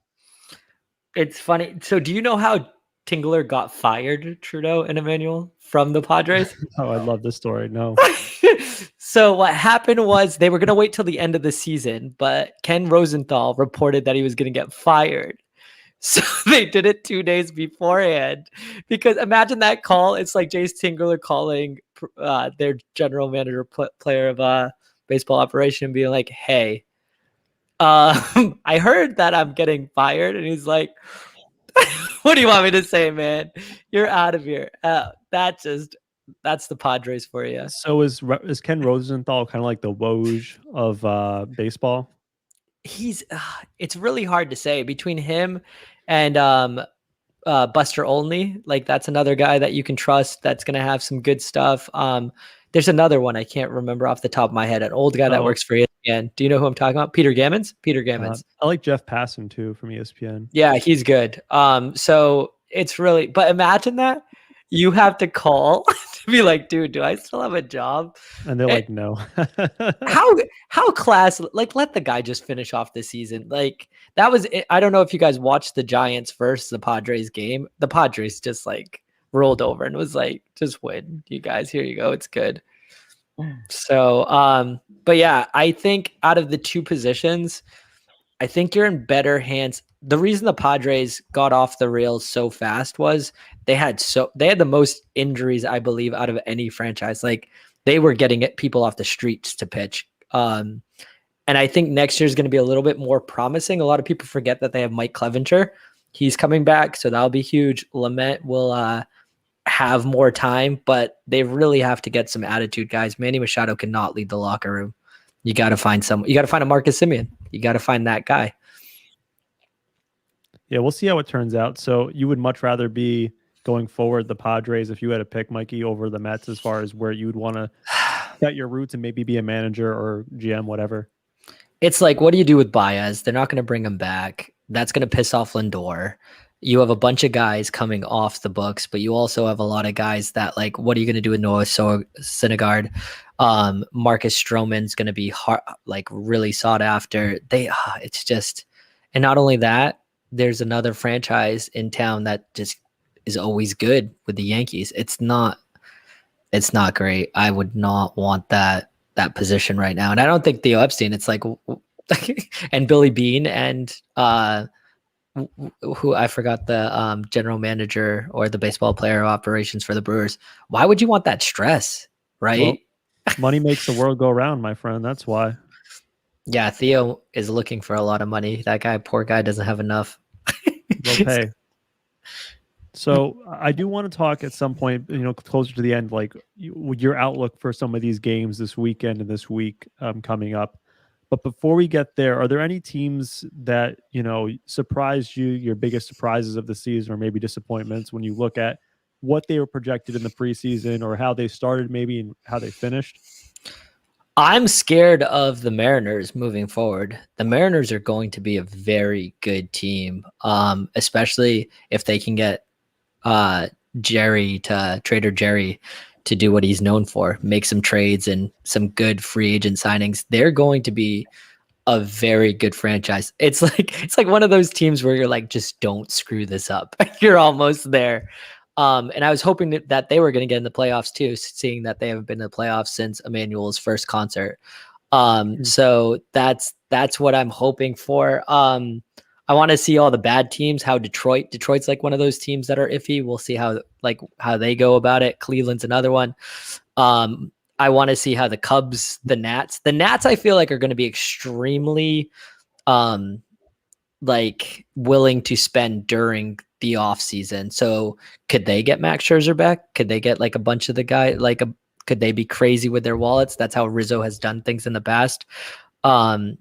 It's funny. So do you know how Tingler got fired, Trudeau and Emmanuel, from the Padres? Oh, I love this story. No. So what happened was they were going to wait till the end of the season, but Ken Rosenthal reported that he was going to get fired. So they did it 2 days beforehand, because imagine that call. It's like Jace Tingler calling their general manager, player of baseball operation, and being like, "Hey, I heard that I'm getting fired." And he's like, "What do you want me to say, man? You're out of here." That's the Padres for you. So is Ken Rosenthal kind of like the Woj of baseball? It's really hard to say between him and Buster Olney. Like, that's another guy that you can trust that's going to have some good stuff. There's another one I can't remember off the top of my head, an old guy that works for ESPN. Do you know who I'm talking about? Peter Gammons. I like Jeff Passan too from ESPN. Yeah, he's good. So it's really, but imagine that you have to call to be like, "Dude, do I still have a job?" And they're like, "No." How class, like, let the guy just finish off the season. Like, that was it. I don't know if you guys watched the Giants versus the Padres game. The Padres just like rolled over and was like, "Just win, you guys. Here you go. It's good." So, but yeah, I think out of the two positions, I think you're in better hands. The reason the Padres got off the rails so fast was they had the most injuries, I believe, out of any franchise. Like, they were getting people off the streets to pitch. And I think next year is going to be a little bit more promising. A lot of people forget that they have Mike Clevenger. He's coming back, so that'll be huge. Lamet will have more time, but they really have to get some attitude, guys. Manny Machado cannot lead the locker room. You got to find you got to find a Marcus Simeon. You got to find that guy. Yeah, we'll see how it turns out. So you would much rather be going forward the Padres if you had to pick, Mikey, over the Mets as far as where you'd want to set your roots and maybe be a manager or GM, whatever? It's like, what do you do with Baez? They're not going to bring him back. That's going to piss off Lindor. You have a bunch of guys coming off the books, but you also have a lot of guys that, like, what are you going to do with Noah Syndergaard? Marcus Stroman's going to be really sought after. It's just, and not only that, there's another franchise in town that just is always good with the Yankees. It's not great. I would not want that position right now. And I don't think Theo Epstein, it's like, and Billy Beane and who I forgot the general manager or the baseball player operations for the Brewers. Why would you want that stress, right? Well, money makes the world go round, my friend. That's why. Yeah, Theo is looking for a lot of money. That guy, poor guy, doesn't have enough. They'll pay. So I do want to talk at some point, closer to the end, like your outlook for some of these games this weekend and this week coming up. But before we get there, are there any teams that, surprised you, your biggest surprises of the season, or maybe disappointments when you look at what they were projected in the preseason or how they started maybe and how they finished? I'm scared of the Mariners moving forward. The Mariners are going to be a very good team, especially if they can get Trader Jerry to do what he's known for, make some trades and some good free agent signings. They're going to be a very good franchise. It's like one of those teams where you're like, just don't screw this up. You're almost there. And I was hoping that they were going to get in the playoffs too, seeing that they haven't been in the playoffs since Emmanuel's first concert. So that's what I'm hoping for. I want to see all the bad teams, how Detroit's like one of those teams that are iffy. We'll see how they go about it. Cleveland's another one. I want to see how the Cubs, the Nats I feel like are going to be extremely willing to spend during the off season. So could they get Max Scherzer back? Could they get like a bunch of the guy, could they be crazy with their wallets? That's how Rizzo has done things in the past. And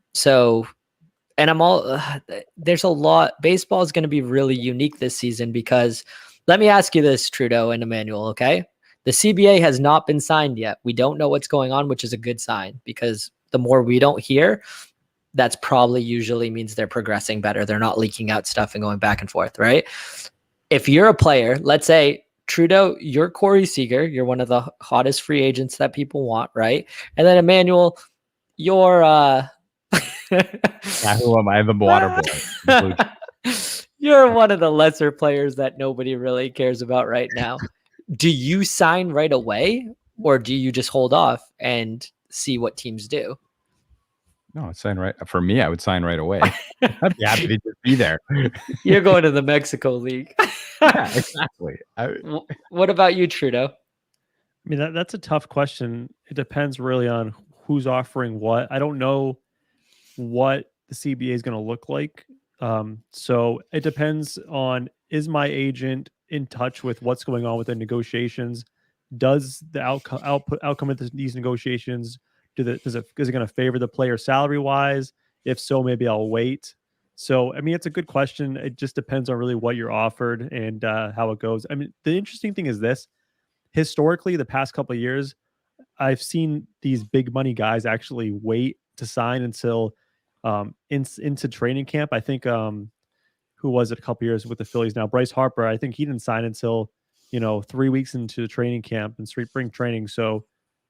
there's a lot. Baseball is going to be really unique this season because let me ask you this, Trudeau and Emmanuel, okay? The CBA has not been signed yet. We don't know what's going on, which is a good sign because the more we don't hear, that's probably usually means they're progressing better. They're not leaking out stuff and going back and forth, right? If you're a player, let's say, Trudeau, you're Corey Seager. You're one of the hottest free agents that people want, right? And then Emmanuel, you're... who am I? The water boy. You're one of the lesser players that nobody really cares about right now. Do you sign right away or do you just hold off and see what teams do? No, I'd sign right. For me, I would sign right away. I'd be happy to just be there. You're going to the Mexico League. Yeah, exactly. What about you, Trudeau? I mean, that's a tough question. It depends really on who's offering what. I don't know what the CBA is going to look like. So it depends on, is my agent in touch with what's going on with the negotiations? Does the outcome of these negotiations, is it going to favor the player salary wise? If so, maybe I'll wait. So, I mean, it's a good question. It just depends on really what you're offered and how it goes. I mean, the interesting thing is this: historically, the past couple of years, I've seen these big money guys actually wait to sign until into training camp. I think who was it a couple years with the Phillies now? Bryce Harper. I think he didn't sign until 3 weeks into training camp and spring training. So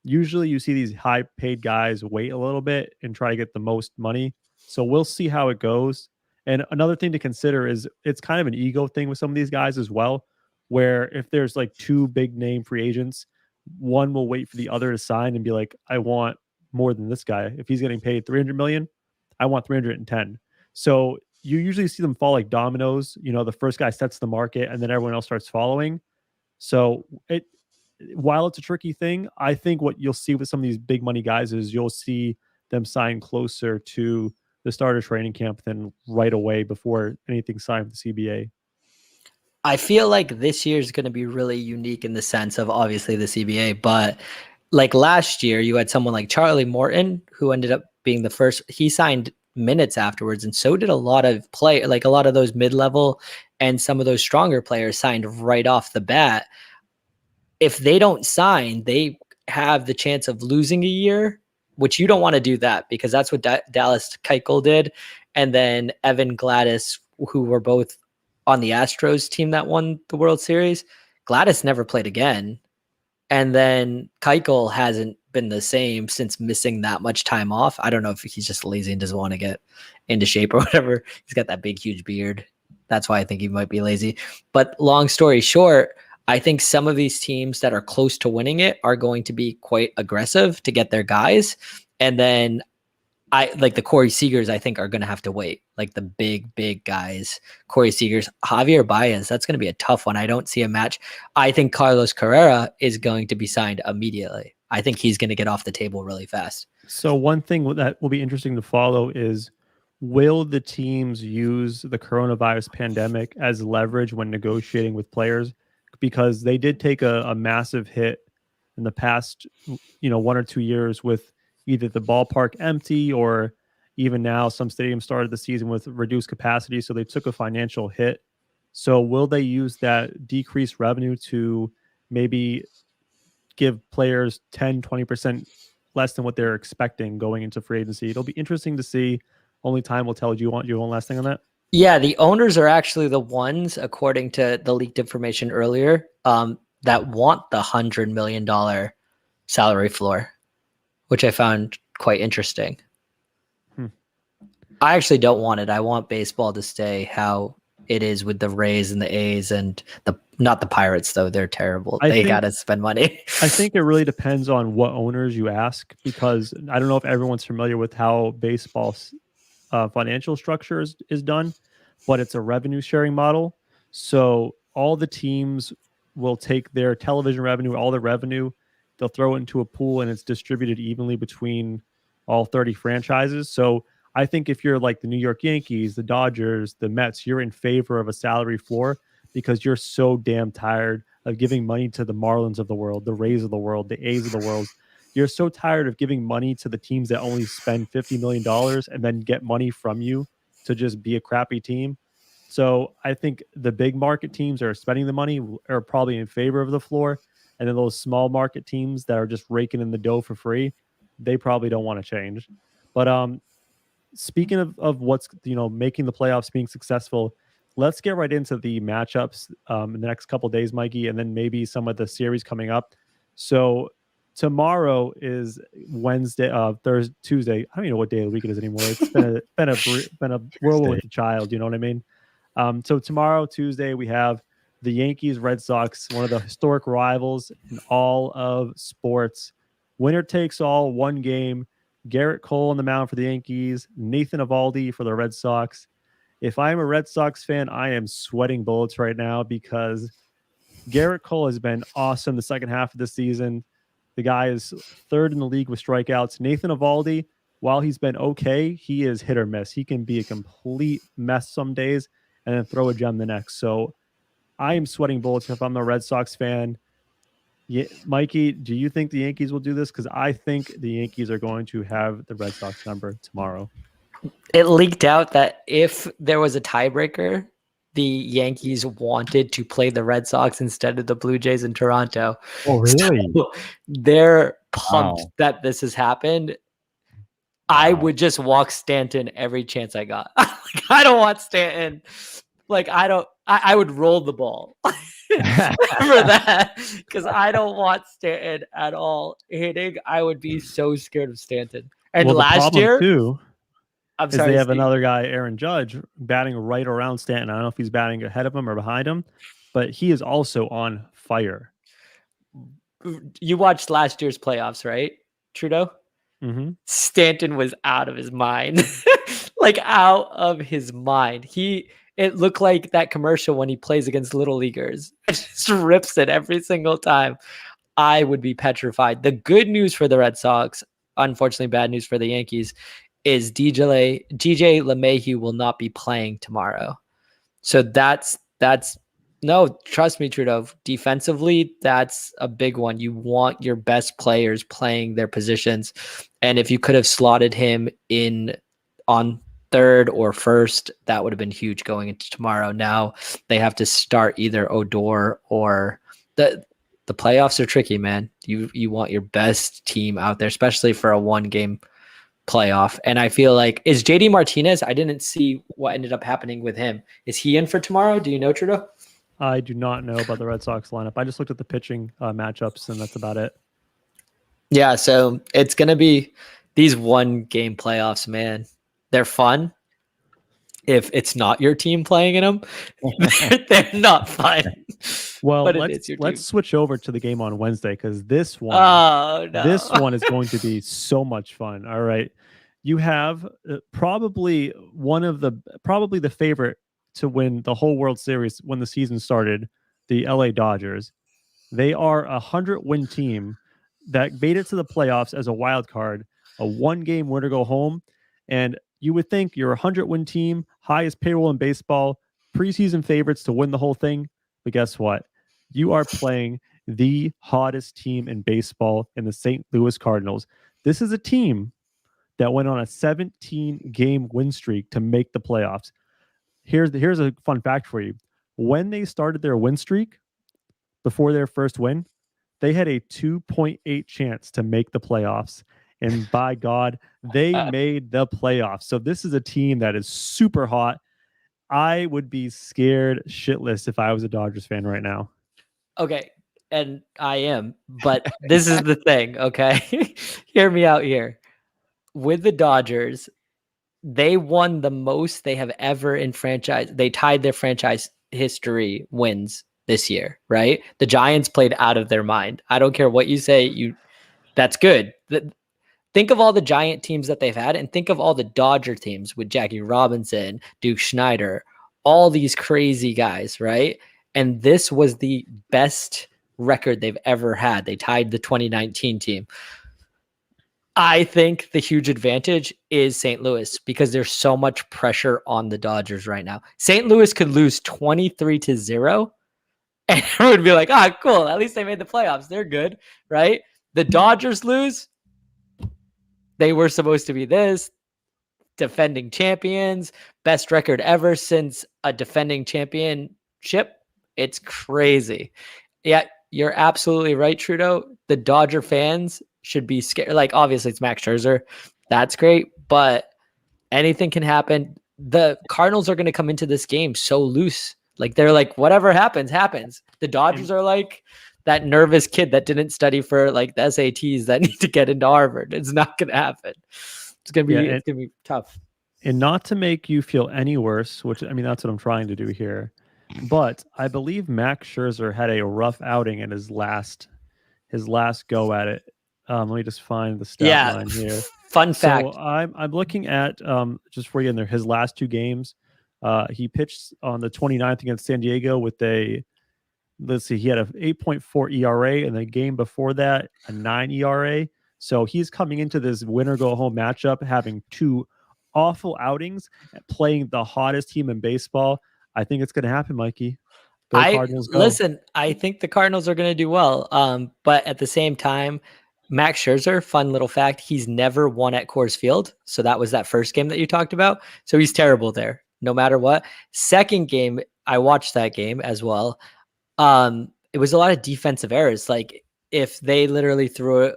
usually you see these high paid guys wait a little bit and try to get the most money. So we'll see how it goes. And another thing to consider is it's kind of an ego thing with some of these guys as well, where if there's like two big name free agents, one will wait for the other to sign and be like, I want more than this guy. If he's getting paid 300 million, I want 310. So you usually see them fall like dominoes. The first guy sets the market and then everyone else starts following. So while it's a tricky thing, I think what you'll see with some of these big money guys is you'll see them sign closer to the start of training camp than right away before anything signed with the CBA. I feel like this year is going to be really unique in the sense of obviously the CBA, but like last year you had someone like Charlie Morton who ended up being the first. He signed minutes afterwards, and so did a lot of a lot of those mid-level and some of those stronger players signed right off the bat. If they don't sign, they have the chance of losing a year, which you don't want to do that because that's what Dallas Keuchel did. And then Evan Gladys, who were both on the Astros team that won the World Series, Gladys never played again. And then Keuchel hasn't been the same since missing that much time off. I don't know if he's just lazy and doesn't want to get into shape or whatever. He's got that big, huge beard. That's why I think he might be lazy. But long story short, I think some of these teams that are close to winning it are going to be quite aggressive to get their guys. And then I like the Corey Seagers, I think, are going to have to wait. Like the big guys, Corey Seagers, Javier Baez, that's going to be a tough one. I don't see a match. I think Carlos Carrera is going to be signed immediately. I think he's going to get off the table really fast. So one thing that will be interesting to follow is, will the teams use the coronavirus pandemic as leverage when negotiating with players? Because they did take a massive hit in the past, 1 or 2 years with either the ballpark empty, or even now some stadiums started the season with reduced capacity. So they took a financial hit. So will they use that decreased revenue to maybe give players 10, 20% less than what they're expecting going into free agency? It'll be interesting to see. Only time will tell. Do you want your one last thing on that? Yeah, the owners are actually the ones, according to the leaked information earlier, that want the $100 million salary floor, which I found quite interesting. I actually don't want it. I want baseball to stay how it is with the Rays and the A's, and not the Pirates, though. They're terrible. They got to spend money. I think it really depends on what owners you ask, because I don't know if everyone's familiar with how baseball's financial structure is done, but it's a revenue sharing model. So all the teams will take their television revenue, all their revenue, they'll throw it into a pool, and it's distributed evenly between all 30 franchises. So I think if you're like the New York Yankees, the Dodgers, the Mets, you're in favor of a salary floor because you're so damn tired of giving money to the Marlins of the world, the Rays of the world, the A's of the world. You're so tired of giving money to the teams that only spend $50 million and then get money from you to just be a crappy team. So I think the big market teams that are spending the money are probably in favor of the floor. And then those small market teams that are just raking in the dough for free, they probably don't want to change. But speaking of what's, making the playoffs, being successful, let's get right into the matchups in the next couple of days, Mikey, and then maybe some of the series coming up. So tomorrow is Wednesday, Thursday, Tuesday. I don't even know what day of the week it is anymore. It's been a whirlwind with a child. You know what I mean? So tomorrow, Tuesday, we have the Yankees Red Sox, one of the historic rivals in all of sports. Winner takes all, one game. Garrett Cole on the mound for the Yankees, Nathan Eovaldi for the Red Sox. If I'm a Red Sox fan, I am sweating bullets right now because Garrett Cole has been awesome the second half of the season. The guy is third in the league with strikeouts. Nathan Eovaldi, while he's been okay, he is hit or miss. He can be a complete mess some days and then throw a gem the next. So I am sweating bullets if I'm a Red Sox fan. Yeah, Mikey, do you think the Yankees will do this? Because I think the Yankees are going to have the Red Sox number tomorrow. It leaked out that if there was a tiebreaker, the Yankees wanted to play the Red Sox instead of the Blue Jays in Toronto. Oh, really? So they're pumped that this has happened. I would just walk Stanton every chance I got. I don't want Stanton. I would roll the ball for that because I don't want Stanton at all hitting. I would be so scared of Stanton. And last year, too, they have another guy, Aaron Judge, batting right around Stanton. I don't know if he's batting ahead of him or behind him, but he is also on fire. You watched last year's playoffs, right, Trudeau? Mm-hmm. Stanton was out of his mind, out of his mind. It looked like that commercial when he plays against little leaguers. It just rips it every single time. I would be petrified. The good news for the Red Sox, unfortunately bad news for the Yankees, is DJ LeMahieu will not be playing tomorrow. So that's no, trust me, Trudeau. Defensively, that's a big one. You want your best players playing their positions. And if you could have slotted him in on third or first, that would have been huge going into tomorrow. Now they have to start either Odor or the playoffs are tricky, man. You want your best team out there, especially for a one-game playoff. And I feel like, is JD Martinez, I didn't see what ended up happening with him. Is he in for tomorrow? Do you know, Trudeau? I do not know about the Red Sox lineup. I just looked at the pitching matchups, and that's about it. Yeah, so it's going to be these 1-game playoffs, man. They're fun. If it's not your team playing in them, they're not fun. Well, but let's switch over to the game on Wednesday, because this one is going to be so much fun. All right, you have probably the favorite to win the whole World Series when the season started, the LA Dodgers. They are a 100-win team that made it to the playoffs as a wild card, a 1-game winner go home. And you would think you're a 100-win team, highest payroll in baseball, preseason favorites to win the whole thing. But guess what? You are playing the hottest team in baseball in the St. Louis Cardinals. This is a team that went on a 17-game win streak to make the playoffs. Here's a fun fact for you. When they started their win streak, before their first win, they had a 2.8 chance to make the playoffs. And by God, they made the playoffs. So this is a team that is super hot. I would be scared shitless if I was a Dodgers fan right now. Okay, and I am, but this is the thing, okay? Hear me out here. With the Dodgers, they won the most they have ever in franchise. They tied their franchise history wins this year, right? The Giants played out of their mind. I don't care what you say, that's good. Think of all the Giant teams that they've had, and think of all the Dodger teams with Jackie Robinson, Duke Schneider, all these crazy guys, right? And this was the best record they've ever had. They tied the 2019 team. I think the huge advantage is St. Louis, because there's so much pressure on the Dodgers right now. St. Louis could lose 23-0. And it would be like, cool. At least they made the playoffs. They're good, right? The Dodgers lose. They were supposed to be this, defending champions, best record ever since a defending championship. It's crazy. Yeah, you're absolutely right, Trudeau. The Dodger fans should be scared. Like, obviously, it's Max Scherzer. That's great, but anything can happen. The Cardinals are going to come into this game so loose. Like, they're like, whatever happens, happens. The Dodgers are like that nervous kid that didn't study for like the SATs that need to get into Harvard. It's not going to happen. It's going to be tough. And not to make you feel any worse, which, I mean, that's what I'm trying to do here. But I believe Max Scherzer had a rough outing in his last go at it. Let me just find the stat line here. Fun fact. So I'm looking at just for you in there, his last 2 games. He pitched on the 29th against San Diego with he had a 8.4 ERA, and the game before that, a 9 ERA. So he's coming into this winner go home matchup having 2 awful outings, playing the hottest team in baseball. I think it's going to happen, Mikey. Cardinals go. Listen, I think the Cardinals are going to do well. But at the same time, Max Scherzer, fun little fact, he's never won at Coors Field. So that was that first game that you talked about. So he's terrible there, no matter what. Second game, I watched that game as well. It was a lot of defensive errors. Like, if they literally threw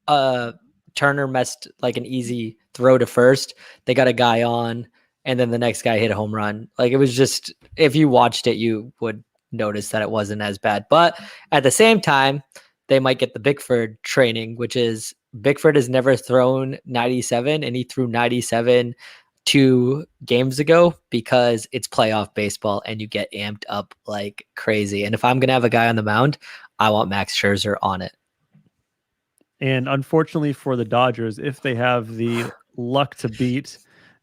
Turner missed like an easy throw to first, they got a guy on, and then the next guy hit a home run. Like, it was just, if you watched it, you would notice that it wasn't as bad. But at the same time, they might get the Bickford training, which is Bickford has never thrown 97, and he threw 97 2 games ago, because it's playoff baseball and you get amped up like crazy. And if I'm going to have a guy on the mound, I want Max Scherzer on it. And unfortunately for the Dodgers, if they have the luck to beat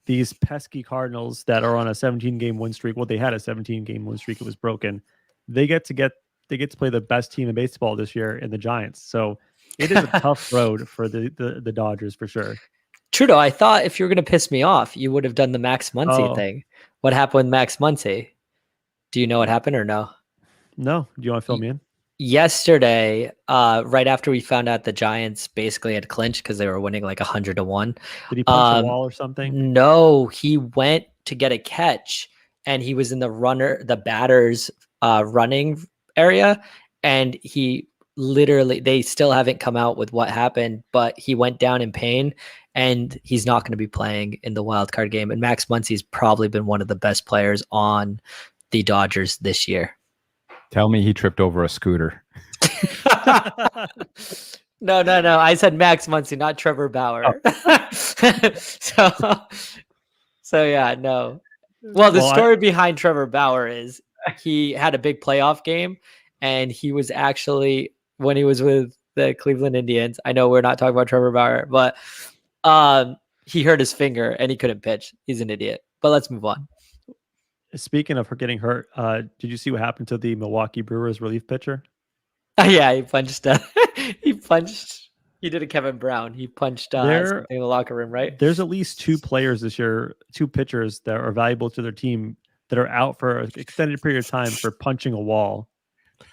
these pesky Cardinals that are on a 17-game win streak, well, they had a 17-game win streak. It was broken. They get to play the best team in baseball this year in the Giants. So it is a tough road for the Dodgers for sure. Trudeau, I thought if you were going to piss me off, you would have done the Max Muncy thing. What happened with Max Muncy? Do you know what happened or no? No. Do you want to fill me in? Yesterday, right after we found out the Giants basically had clinched because they were winning like 100-1. Did he punch a wall or something? No, he went to get a catch, and he was in the batter's running area, and they still haven't come out with what happened, but he went down in pain, and he's not going to be playing in the wild card game. And Max Muncy's probably been one of the best players on the Dodgers this year. Tell me he tripped over a scooter. No. I said Max Muncy, not Trevor Bauer. Oh. so yeah, no. Well, the story behind Trevor Bauer is he had a big playoff game, and he was actually, when he was with the Cleveland Indians, I know we're not talking about Trevor Bauer, but he hurt his finger and he couldn't pitch. He's an idiot. But let's move on. Speaking of her getting hurt, did you see what happened to the Milwaukee Brewers relief pitcher? Yeah, he punched. He did a Kevin Brown. He punched something in the locker room, right? There's at least 2 players this year, 2 pitchers that are valuable to their team that are out for an extended period of time for punching a wall.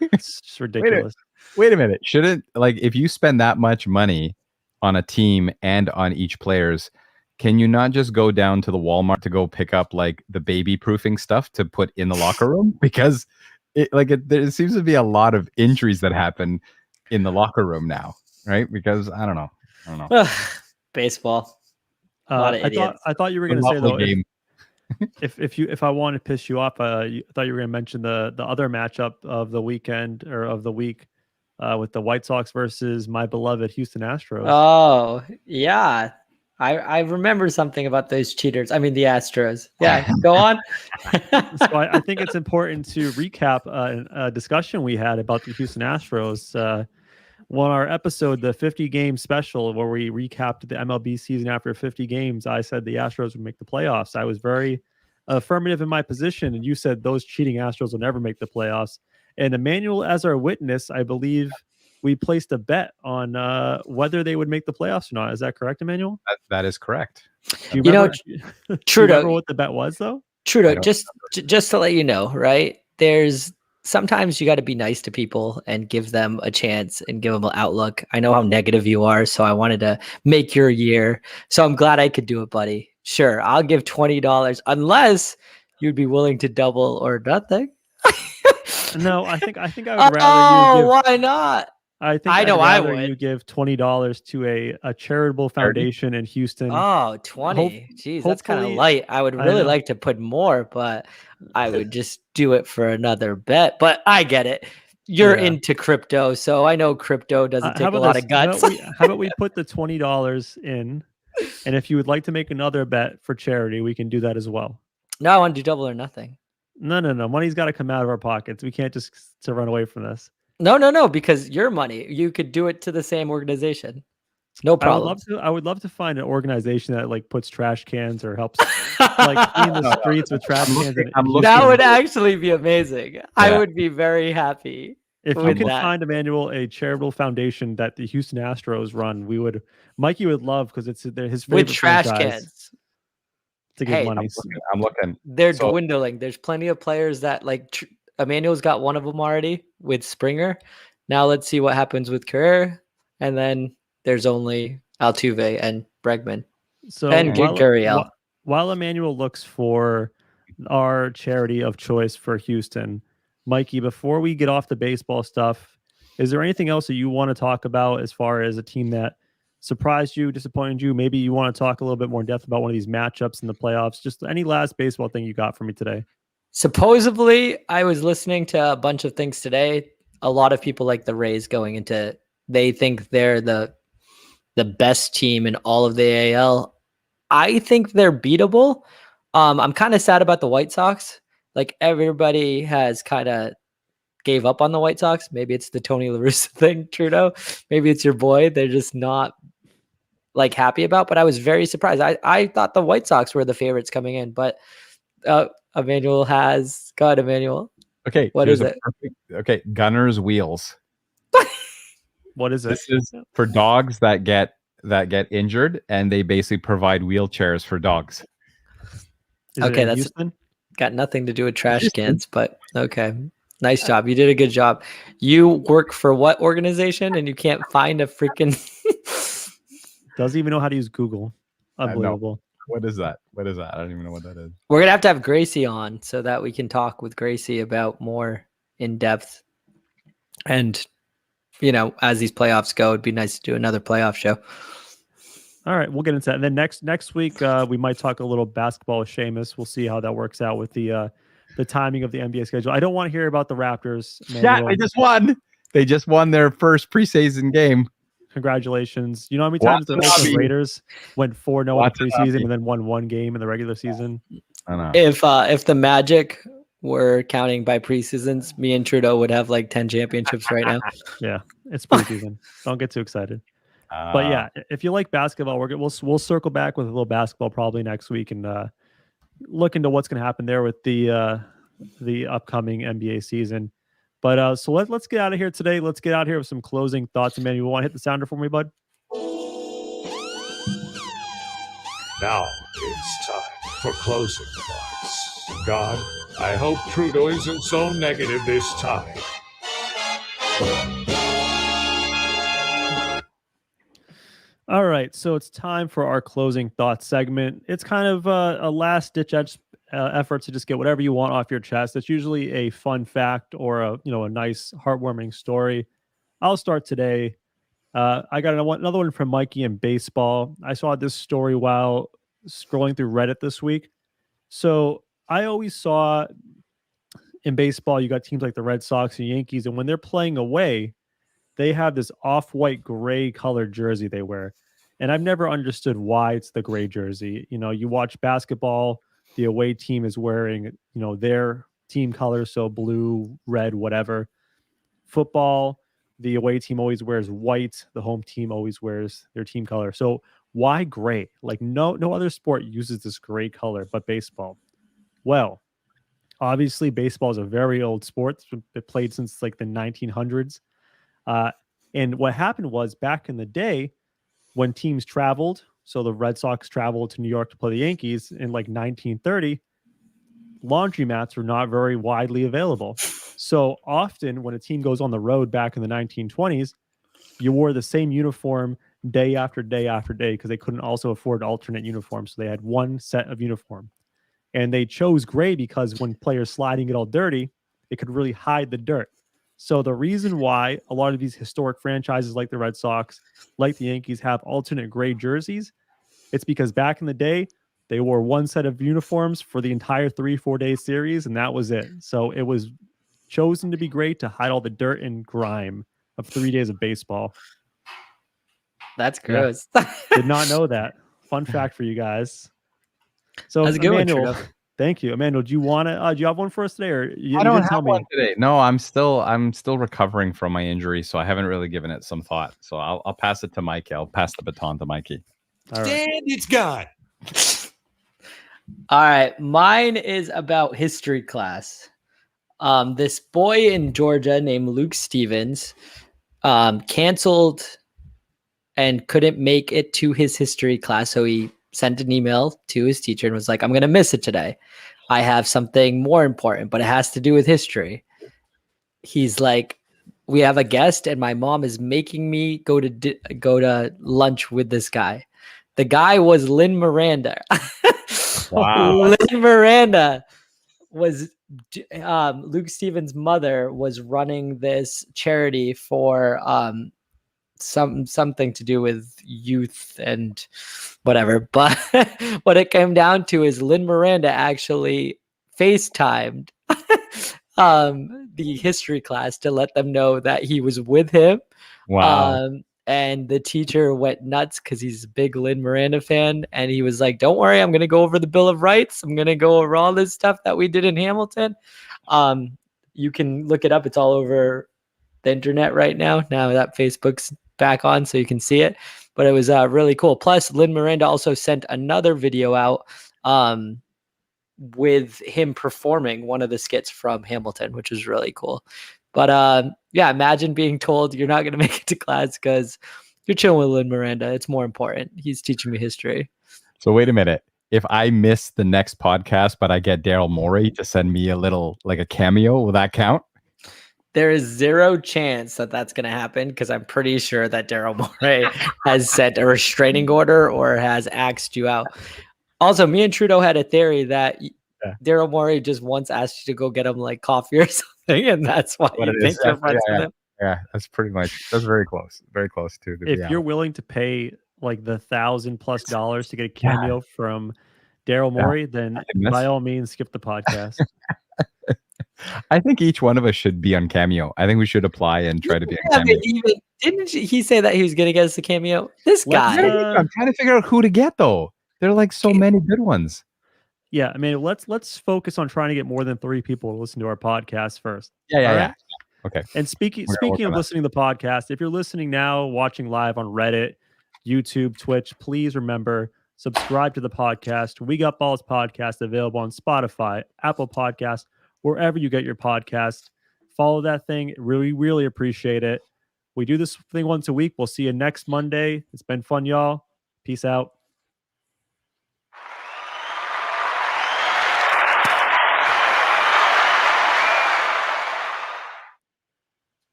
It's just ridiculous. Wait a minute. Shouldn't, like, if you spend that much money on a team and on each players, can you not just go down to the Walmart to go pick up like the baby proofing stuff to put in the locker room? Because there seems to be a lot of injuries that happen in the locker room now, right? Because I don't know. Baseball. A lot of idiots. I thought you were going to say though, if I wanted to piss you off, I thought you were going to mention the other matchup of the weekend or of the week with the White Sox versus my beloved Houston Astros. Oh yeah. I remember something about those cheaters. I mean, the Astros. Yeah, go on. So I think it's important to recap a discussion we had about the Houston Astros. On our episode, the 50-game special, where we recapped the MLB season after 50 games, I said the Astros would make the playoffs. I was very affirmative in my position, and you said those cheating Astros will never make the playoffs. And Emmanuel, as our witness, I believe we placed a bet on whether they would make the playoffs or not. Is that correct, Emmanuel? That is correct. Do you remember, Trudeau, remember what the bet was, though? Trudeau, just to let you know, right? There's sometimes you got to be nice to people and give them a chance and give them an outlook. I know how negative you are, so I wanted to make your year. So I'm glad I could do it, buddy. Sure, I'll give $20 unless you'd be willing to double or nothing. No, I think I would rather you give. Why not? I know I would. You give $20 to a charitable foundation in Houston. Oh, 20. Jeez, that's kind of light. I would really like to put more, but I would just do it for another bet. But I get it. You're into crypto, so I know crypto doesn't take a lot of guts. How about we put the $20 in, and if you would like to make another bet for charity, we can do that as well. No, I want to do double or nothing. No. Money's got to come out of our pockets. We can't just run away from this. No, because your money, you could do it to the same organization. No problem. I would love to find an organization that like puts trash cans or helps like clean the streets with trash cans. That would actually be amazing. Yeah. I would be very happy. If you can find, Emmanuel, a charitable foundation that the Houston Astros run, Mikey would love, because it's his favorite with trash franchise. Cans. To give money. I'm looking. They're dwindling. There's plenty of players that like Emmanuel's got one of them already with Springer. Now let's see what happens with Kerr, and then there's only Altuve and Bregman. So and Gurriel. While Emmanuel looks for our charity of choice for Houston, Mikey, before we get off the baseball stuff, is there anything else that you want to talk about as far as a team that surprised you, disappointed you? Maybe you want to talk a little bit more in depth about one of these matchups in the playoffs. Just any last baseball thing you got for me today. Supposedly, I was listening to a bunch of things today. A lot of people like the Rays going into, they think they're the best team in all of the AL. I think they're beatable. I'm kind of sad about the White Sox. Like, everybody has kind of gave up on the White Sox. Maybe it's the Tony La Russa thing, Trudeau. Maybe it's your boy. They're just not like happy about, but I was very surprised. I thought the White Sox were the favorites coming in, but Emmanuel has got Emmanuel. Okay. What is it? Okay. Gunner's Wheels. What is it? This is for dogs that get injured, and they basically provide wheelchairs for dogs. Okay, that's Houston? Got nothing to do with trash cans, but okay. Nice job. You did a good job. You work for what organization, and you can't find a freaking doesn't even know how to use Google. Unbelievable. What is that? I don't even know what that is. We're gonna have to have Gracie on so that we can talk with Gracie about more in depth. And as these playoffs go, it'd be nice to do another playoff show. All right, we'll get into that. And then next week, we might talk a little basketball with Seamus. We'll see how that works out with the timing of the NBA schedule. I don't want to hear about the Raptors. Yeah, they just won. They just won their first preseason game. Congratulations. You know how many times the Oakland Raiders went 4-0 in the preseason and then won one game in the regular season? I know. If the Magic were counting by preseasons, me and Trudeau would have like 10 championships right now. Yeah, it's preseason. Don't get too excited. But yeah, if you like basketball, we'll circle back with a little basketball probably next week and look into what's going to happen there with the upcoming NBA season. But so let's get out of here today. Let's get out here with some closing thoughts. Emmanuel, you want to hit the sounder for me, bud? Now it's time for closing thoughts. God, I hope Trudeau isn't so negative this time. All right, so it's time for our closing thoughts segment. It's kind of a last-ditch effort to just get whatever you want off your chest. It's usually a fun fact or a nice, heartwarming story. I'll start today. I got another one from Mikey in baseball. I saw this story while scrolling through Reddit this week. So I always saw in baseball, you got teams like the Red Sox and Yankees, and when they're playing away, they have this off-white gray colored jersey they wear. And I've never understood why it's the gray jersey. You watch basketball, the away team is wearing, their team colors, so blue, red, whatever. Football, the away team always wears white. The home team always wears their team color. So why gray? Like no other sport uses this gray color but baseball. Well, obviously baseball is a very old sport. It's been played since like the 1900s. And what happened was back in the day when teams traveled, so the Red Sox traveled to New York to play the Yankees in like 1930, laundromats were not very widely available. So often when a team goes on the road back in the 1920s, you wore the same uniform day after day after day because they couldn't also afford alternate uniforms. So they had one set of uniform. And they chose gray because when players sliding it all dirty, it could really hide the dirt. So the reason why a lot of these historic franchises like the Red Sox, like the Yankees, have alternate gray jerseys, it's because back in the day, they wore one set of uniforms for the entire 3-4 day series, and that was it. So it was chosen to be gray to hide all the dirt and grime of 3 days of baseball. That's gross. Yeah. Did not know that. Fun fact for you guys. So that's a good Emmanuel, one, thank you. Emmanuel, do you have one for us today? Or I don't have one today. No, I'm still recovering from my injury, so I haven't really given it some thought. So I'll pass it to Mikey. I'll pass the baton to Mikey. All right. And it's gone. All right. Mine is about history class. This boy in Georgia named Luke Stevens canceled and couldn't make it to his history class. So he sent an email to his teacher and was like, I'm going to miss it today. I have something more important, but it has to do with history. He's like, we have a guest and my mom is making me go to lunch with this guy. The guy was Lynn Miranda. Wow. Lynn Miranda was Luke Stevens' mother was running this charity for something to do with youth and whatever. But what it came down to is Lynn Miranda actually FaceTimed the history class to let them know that he was with him. Wow. And the teacher went nuts because he's a big Lynn Miranda fan. And he was like, don't worry, I'm going to go over the Bill of Rights. I'm going to go over all this stuff that we did in Hamilton. You can look it up. It's all over the internet right now that Facebook's back on, so you can see it. But it was really cool. Plus, Lynn Miranda also sent another video out with him performing one of the skits from Hamilton, which was really cool. But yeah, imagine being told you're not going to make it to class because you're chilling with Lynn Miranda. It's more important. He's teaching me history. So wait a minute. If I miss the next podcast, but I get Daryl Morey to send me a little, like a cameo, will that count? There is zero chance that that's going to happen because I'm pretty sure that Daryl Morey has sent a restraining order or has axed you out. Also, me and Trudeau had a theory that Daryl Morey just once asked you to go get him like coffee or something, and that's why you think you're friends with him. Yeah, that's very close. Very close to the If you're willing to pay like the $1,000+ to get a cameo from Daryl Morey, then by all means skip the podcast. I think each one of us should be on Cameo. I think we should apply and try to be on Cameo. Didn't he say that he was going to get us a cameo? This guy. I'm trying to figure out who to get though. There are like so many good ones. Yeah, I mean, let's focus on trying to get more than 3 people to listen to our podcast first. Yeah. Okay. And speaking of listening to the podcast, if you're listening now, watching live on Reddit, YouTube, Twitch, please remember, subscribe to the podcast. We Got Balls podcast available on Spotify, Apple Podcasts, wherever you get your podcast. Follow that thing. Really, really appreciate it. We do this thing once a week. We'll see you next Monday. It's been fun, y'all. Peace out.